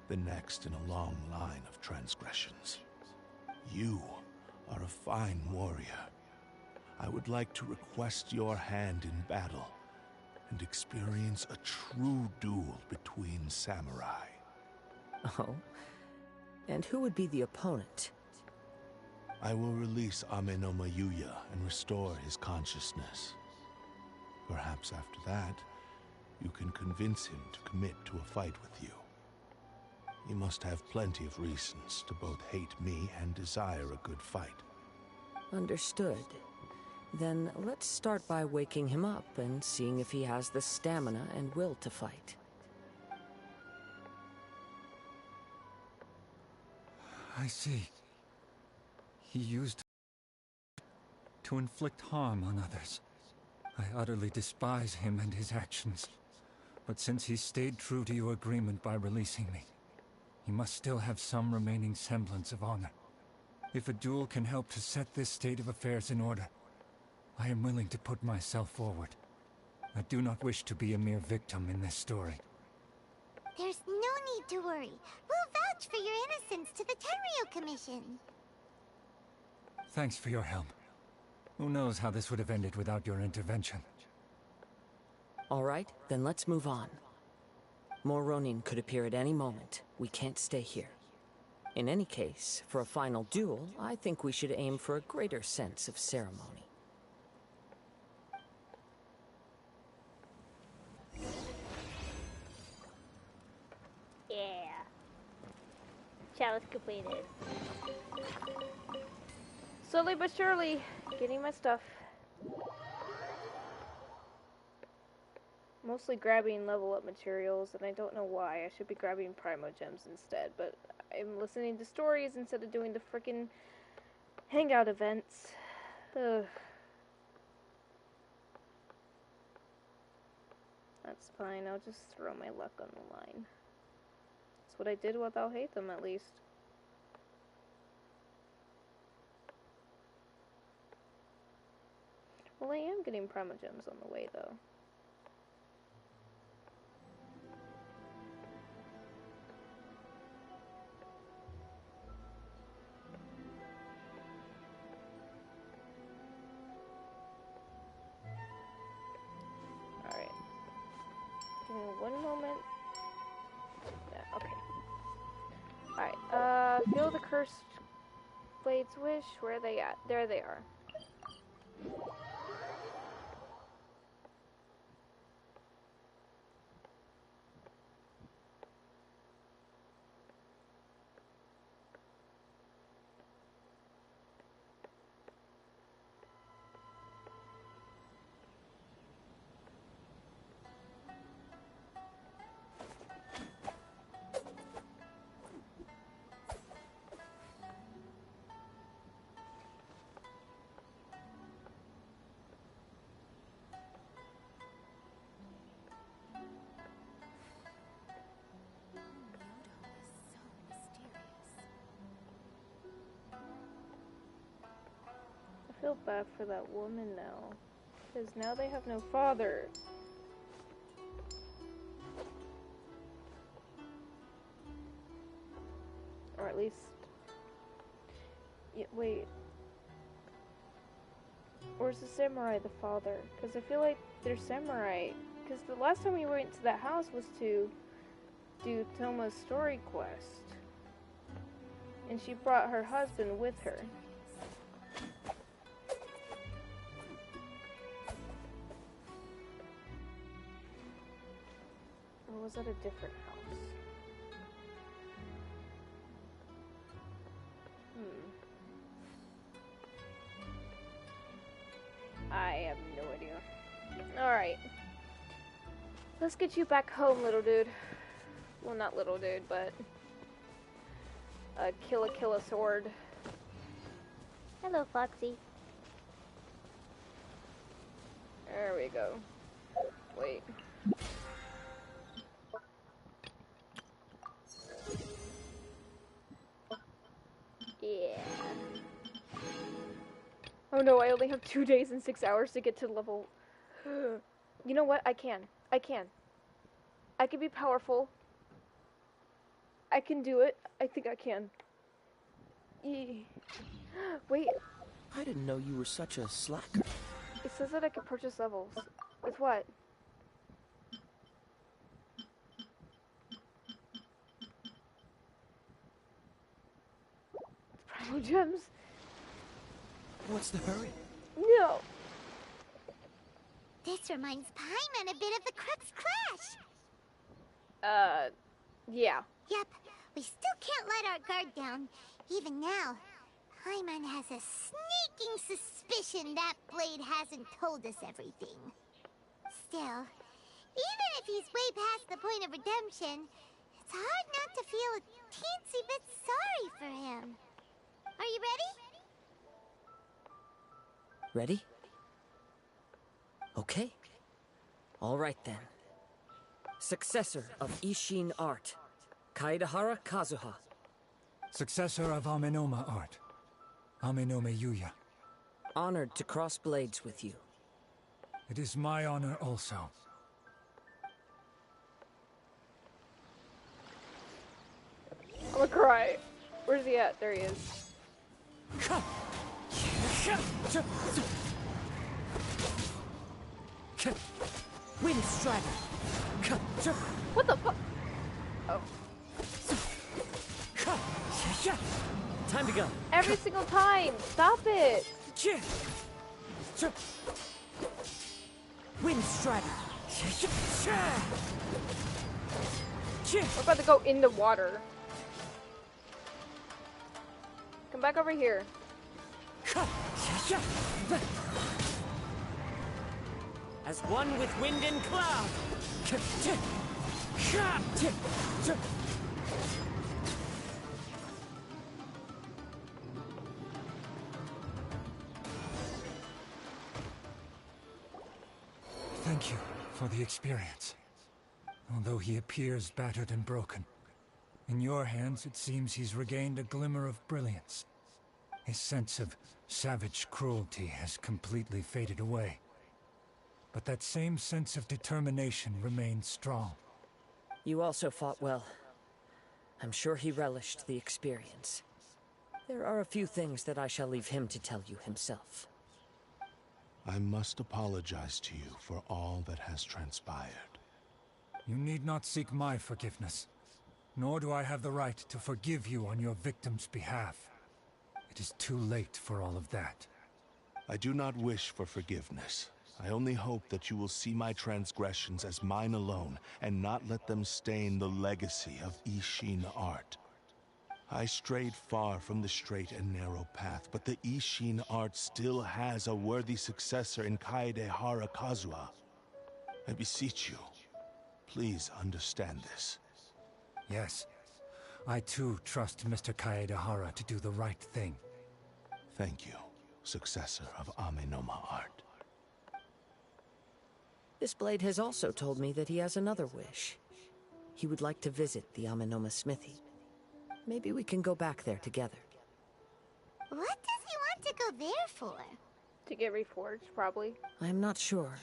The next in a long line of transgressions. You are a fine warrior. I would like to request your hand in battle and experience a true duel between samurai. Oh? And who would be the opponent? I will release Amenoma Yuya and restore his consciousness. Perhaps after that, you can convince him to commit to a fight with you. He must have plenty of reasons to both hate me and desire a good fight. Understood. Then let's start by waking him up and seeing if he has the stamina and will to fight. I see. He used to inflict harm on others. I utterly despise him and his actions. But since he stayed true to your agreement by releasing me, he must still have some remaining semblance of honor. If a duel can help to set this state of affairs in order, I am willing to put myself forward. I do not wish to be a mere victim in this story. There's no need to worry. We'll vouch for your innocence to the Tenryu Commission. Thanks for your help. Who knows how this would have ended without your intervention. All right, then let's move on. More Ronin could appear at any moment. We can't stay here. In any case, for a final duel, I think we should aim for a greater sense of ceremony. Yeah. Challenge completed. Slowly but surely, getting my stuff. Mostly grabbing level up materials, and I don't know why. I should be grabbing Primo Gems instead, but I'm listening to stories instead of doing the frickin' hangout events. Ugh. That's fine, I'll just throw my luck on the line. That's what I did with I'll Hate Them, at least. Well, I am getting Primo Gems on the way, though. Alright. Give me one moment. Yeah, okay. Alright, feel the cursed blades wish. Where are they at? There they are. I feel bad for that woman now, because now they have no father. Or at least... Yeah, wait. Where's the samurai, the father? Because I feel like they're samurai. Because the last time we went to that house was to do Toma's story quest. And she brought her husband with her. Or was that a different house? I have no idea. Alright. Let's get you back home, little dude. Well, not little dude, but... kill a sword. Hello, Foxy. There we go. Wait. Yeah. Oh no, I only have 2 days and 6 hours to get to level... You know what? I can. I can be powerful. I can do it. I think I can. Wait. I didn't know you were such a slacker. It says that I can purchase levels. With what? Primo Gems? What's the hurry? No. This reminds Paimon a bit of the Crux Clash. Yeah. Yep, we still can't let our guard down. Even now, Paimon has a sneaking suspicion that Blade hasn't told us everything. Still, even if he's way past the point of redemption, it's hard not to feel a teensy bit sorry for him. Are you ready? Ready? Okay. All right then. Successor of Ishin art, Kaedahara Kazuha. Successor of Amenoma art, Amenome Yuya. honored to cross blades with you. It is my honor also. I'm gonna cry. Where's he at? There he is. Wind Strider! What the fuck? Oh. Time to go. Every single time! Stop it! Wind Strider! We're about to go in the water. Come back over here. As one with wind and cloud. Thank you for the experience. Although he appears battered and broken, in your hands it seems he's regained a glimmer of brilliance. His sense of savage cruelty has completely faded away. But that same sense of determination remains strong. You also fought well. I'm sure he relished the experience. There are a few things that I shall leave him to tell you himself. I must apologize to you for all that has transpired. You need not seek my forgiveness, nor do I have the right to forgive you on your victim's behalf. It is too late for all of that. I do not wish for forgiveness. I only hope that you will see my transgressions as mine alone, and not let them stain the legacy of Ishin art. I strayed far from the straight and narrow path, but the Ishin art still has a worthy successor in Kaedehara Kazuha. I beseech you, please understand this. Yes, I too trust Mr. Kaedehara to do the right thing. Thank you, successor of Amenoma art. This blade has also told me that he has another wish. He would like to visit the Amenoma smithy. Maybe we can go back there together. What does he want to go there for? To get reforged, probably. I'm not sure,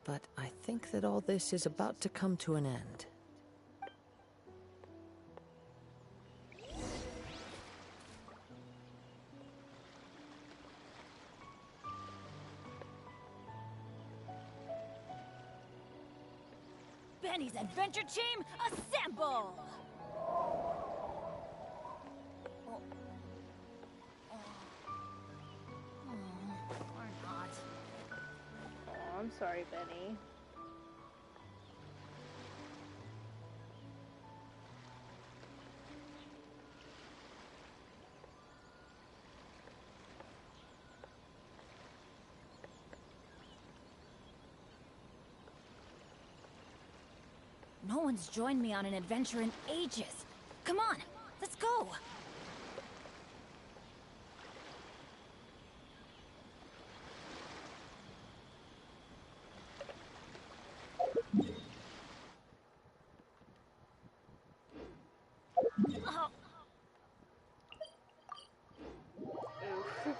but I think that all this is about to come to an end. Benny's adventure team, assemble! Or not. Oh, I'm sorry, Benny. No one's joined me on an adventure in ages. Come on, let's go! Oh. Oof.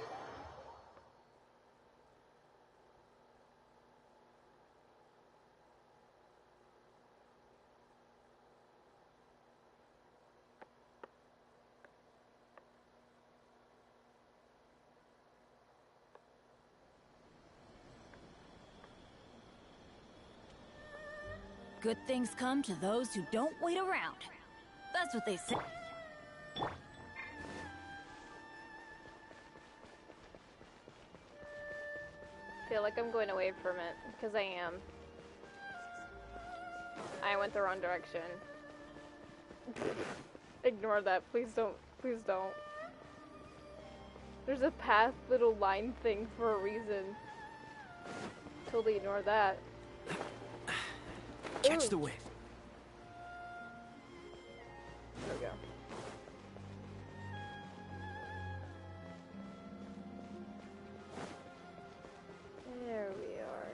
Good things come to those who don't wait around. That's what they say. Feel like I'm going away from it, because I am. I went the wrong direction. Ignore that, please don't. Please don't. There's a path little line thing for a reason. Totally ignore that. Catch the wind. There we go. There we are.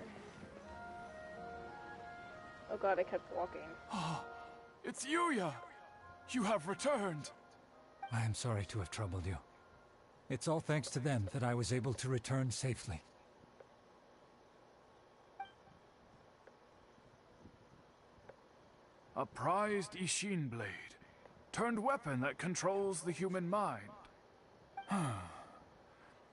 Oh god, I kept walking. Oh, it's Yuya! You have returned! I am sorry to have troubled you. It's all thanks to them that I was able to return safely. A prized Ishin blade, turned weapon that controls the human mind.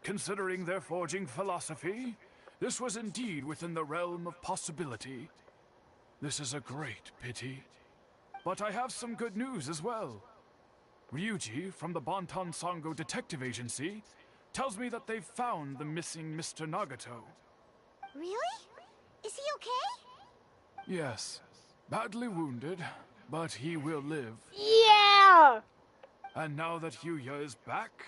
Considering their forging philosophy, this was indeed within the realm of possibility. This is a great pity. But I have some good news as well. Ryuji from the Bonton Sango Detective Agency tells me that they've found the missing Mr. Nagato. Really? Is he okay? Yes, badly wounded, but he will live. Yeah! And now that Yuya is back,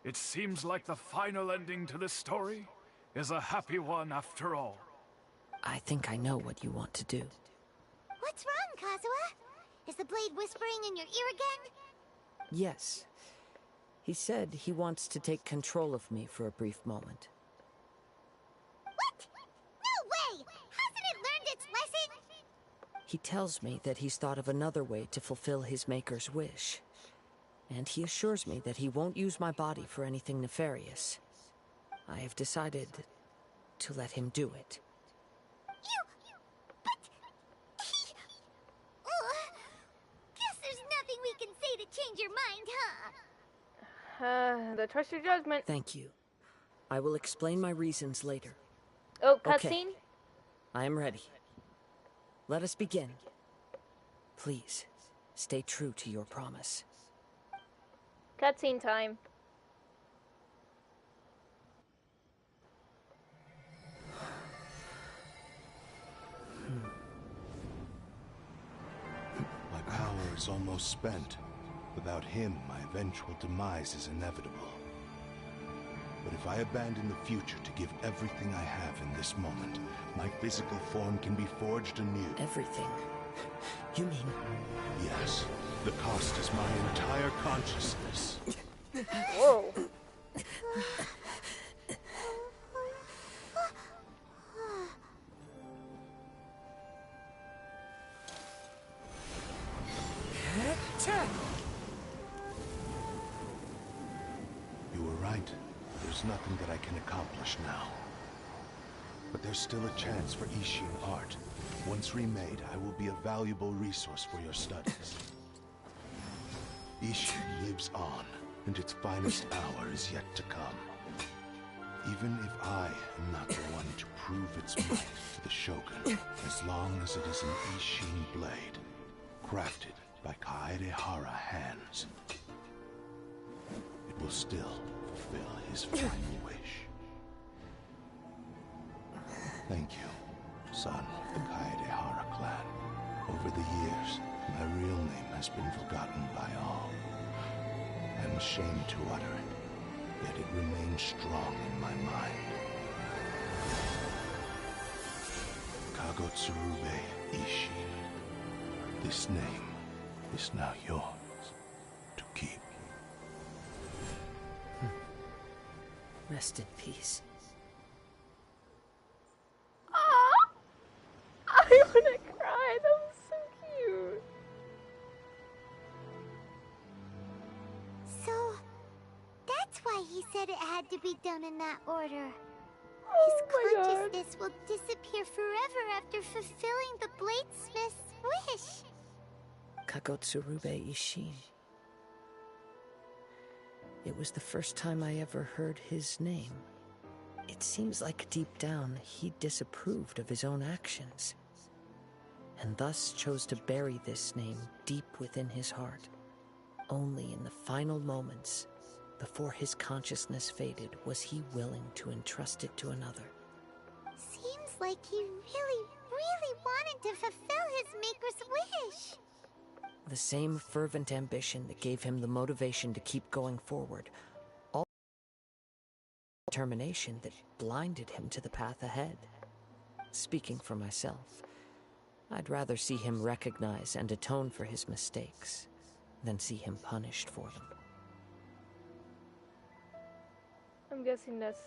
it seems like the final ending to this story is a happy one after all. I think I know what you want to do. What's wrong, Kazuha? Is the blade whispering in your ear again? Yes. He said he wants to take control of me for a brief moment. What? No way! Hasn't it learned its lesson? He tells me that he's thought of another way to fulfill his maker's wish. And he assures me that he won't use my body for anything nefarious. I have decided to let him do it. Guess there's nothing we can say to change your mind, huh? They trust your judgment. Thank you. I will explain my reasons later. Oh, cutscene? Okay. I am ready. Let us begin. Please, stay true to your promise. Cutscene time. My power is almost spent. Without him, my eventual demise is inevitable. But if I abandon the future to give everything I have in this moment, my physical form can be forged anew. Everything? You mean... Yes. The cost is my entire consciousness. Whoa. You were right. There's nothing that I can accomplish now. But there's still a chance for Ishin art. Once remade, I will be a valuable resource for your studies. Ishin lives on, and its finest hour is yet to come. Even if I am not the one to prove its might to the Shogun, as long as it is an Ishin blade, crafted by Kaedehara hands, it will still fulfill his final wish. Thank you, son of the Kaedehara clan. Over the years, my real name has been forgotten by all. I'm ashamed to utter it, yet it remains strong in my mind. Kagotsurube Ishin. This name is now yours to keep. Rest in peace. I wanna cry. That was so cute. So, that's why he said it had to be done in that order. Oh His consciousness will disappear forever after fulfilling the bladesmith's wish. Kagotsurube Ishin. It was the first time I ever heard his name. It seems like deep down he disapproved of his own actions, and thus chose to bury this name deep within his heart. Only in the final moments, before his consciousness faded, was he willing to entrust it to another. Seems like he really wanted to fulfill his maker's wish. The same fervent ambition that gave him the motivation to keep going forward, all determination that blinded him to the path ahead. Speaking for myself, I'd rather see him recognize and atone for his mistakes than see him punished for them. I'm guessing that's...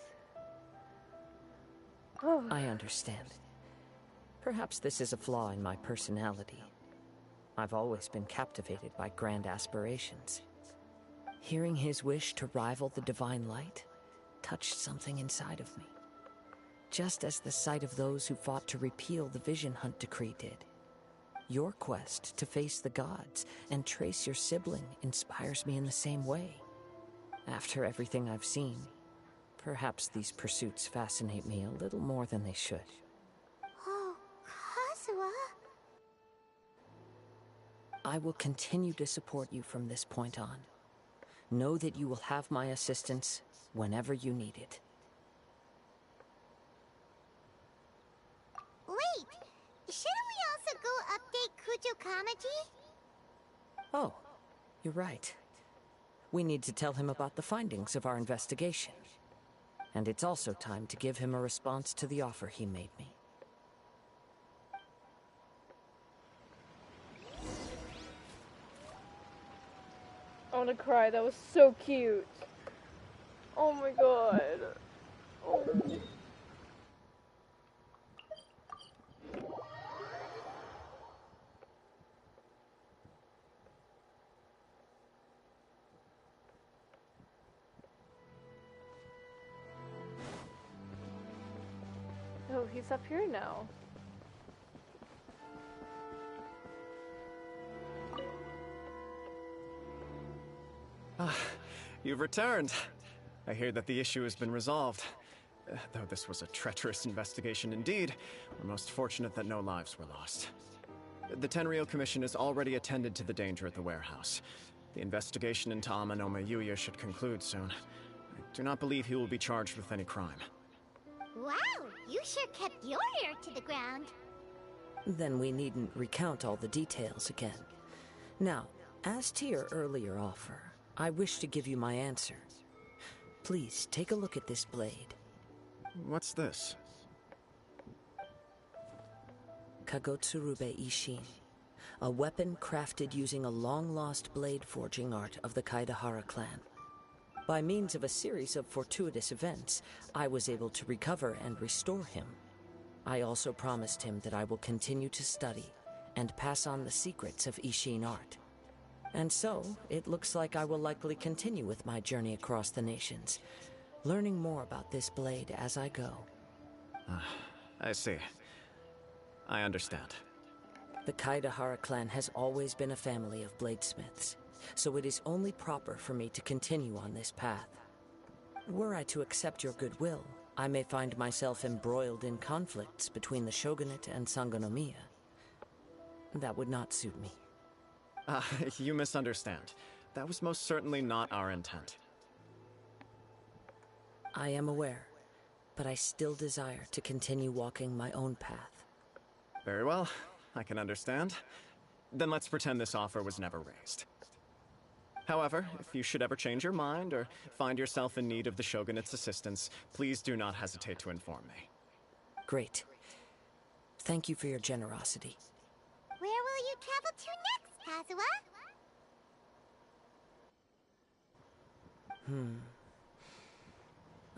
I understand. Perhaps this is a flaw in my personality. I've always been captivated by grand aspirations. Hearing his wish to rival the divine light touched something inside of me, just as the sight of those who fought to repeal the Vision Hunt decree did. Your quest to face the gods and trace your sibling inspires me in the same way. After everything I've seen, perhaps these pursuits fascinate me a little more than they should. Oh, Kazuha. I will continue to support you from this point on. Know that you will have my assistance whenever you need it. Wait! Shouldn't we also go update Kujo Kamaji? Oh, you're right. We need to tell him about the findings of our investigation. And it's also time to give him a response to the offer he made me. I want to cry. That was so cute. Oh my god. Oh. Oh, he's up here now. You've returned. I hear that the issue has been resolved. Though this was a treacherous investigation indeed, we're most fortunate that no lives were lost. The Tenryou Commission has already attended to the danger at the warehouse. The investigation into Amanome Yuya should conclude soon. I do not believe he will be charged with any crime. Wow, you sure kept your ear to the ground. Then we needn't recount all the details again. Now, as to your earlier offer, I wish to give you my answer. Please, take a look at this blade. What's this? Kagotsurube Ishin, a weapon crafted using a long-lost blade forging art of the Kaidahara clan. By means of a series of fortuitous events, I was able to recover and restore him. I also promised him that I will continue to study and pass on the secrets of Ishin art. And so, it looks like I will likely continue with my journey across the nations, learning more about this blade as I go. I see. I understand. The Kaidahara clan has always been a family of bladesmiths, so it is only proper for me to continue on this path. Were I to accept your goodwill, I may find myself embroiled in conflicts between the shogunate and Sangonomiya. That would not suit me. You misunderstand. That was most certainly not our intent. I am aware, but I still desire to continue walking my own path. Very well, I can understand. Then let's pretend this offer was never raised. However, if you should ever change your mind or find yourself in need of the Shogunate's assistance, please do not hesitate to inform me. Great. Thank you for your generosity. Where will you travel to next, Kazuha?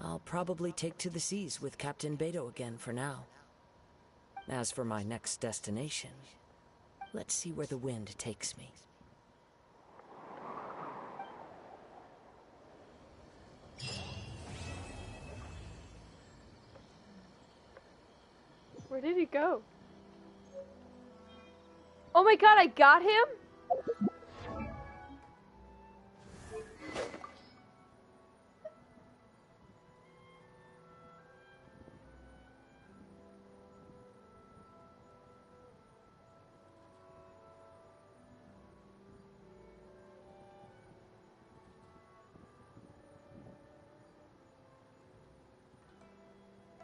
I'll probably take to the seas with Captain Beto again for now. As for my next destination, let's see where the wind takes me. Where did he go? Oh my god, I got him?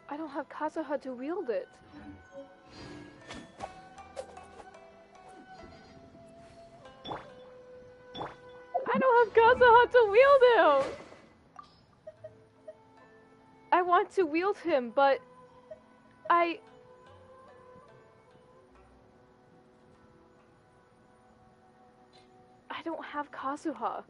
I don't have Kazuha to wield it. I don't have Kazuha to wield him! I want to wield him, but I don't have Kazuha.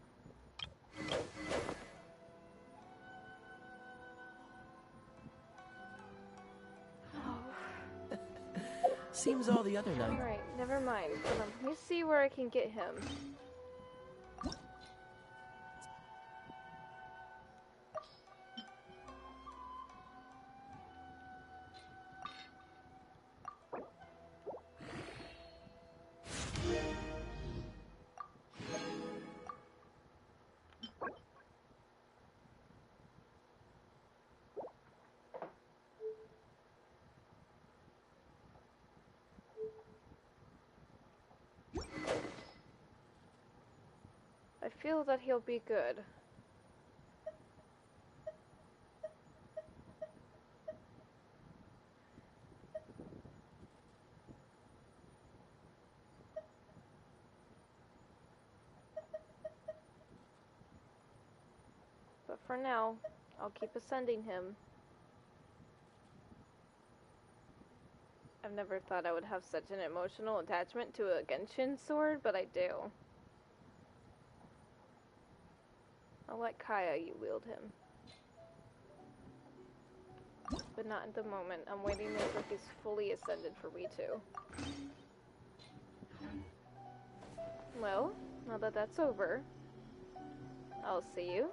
Seems all the other night. Alright, never mind. Hold on. Let me see where I can get him. feel that he'll be good. But for now, I'll keep ascending him. I've never thought I would have such an emotional attachment to a Genshin sword, but I do. I'll let Kaya you wield him. But not at the moment. I'm waiting until he's fully ascended for me to. Well, now that that's over, I'll see you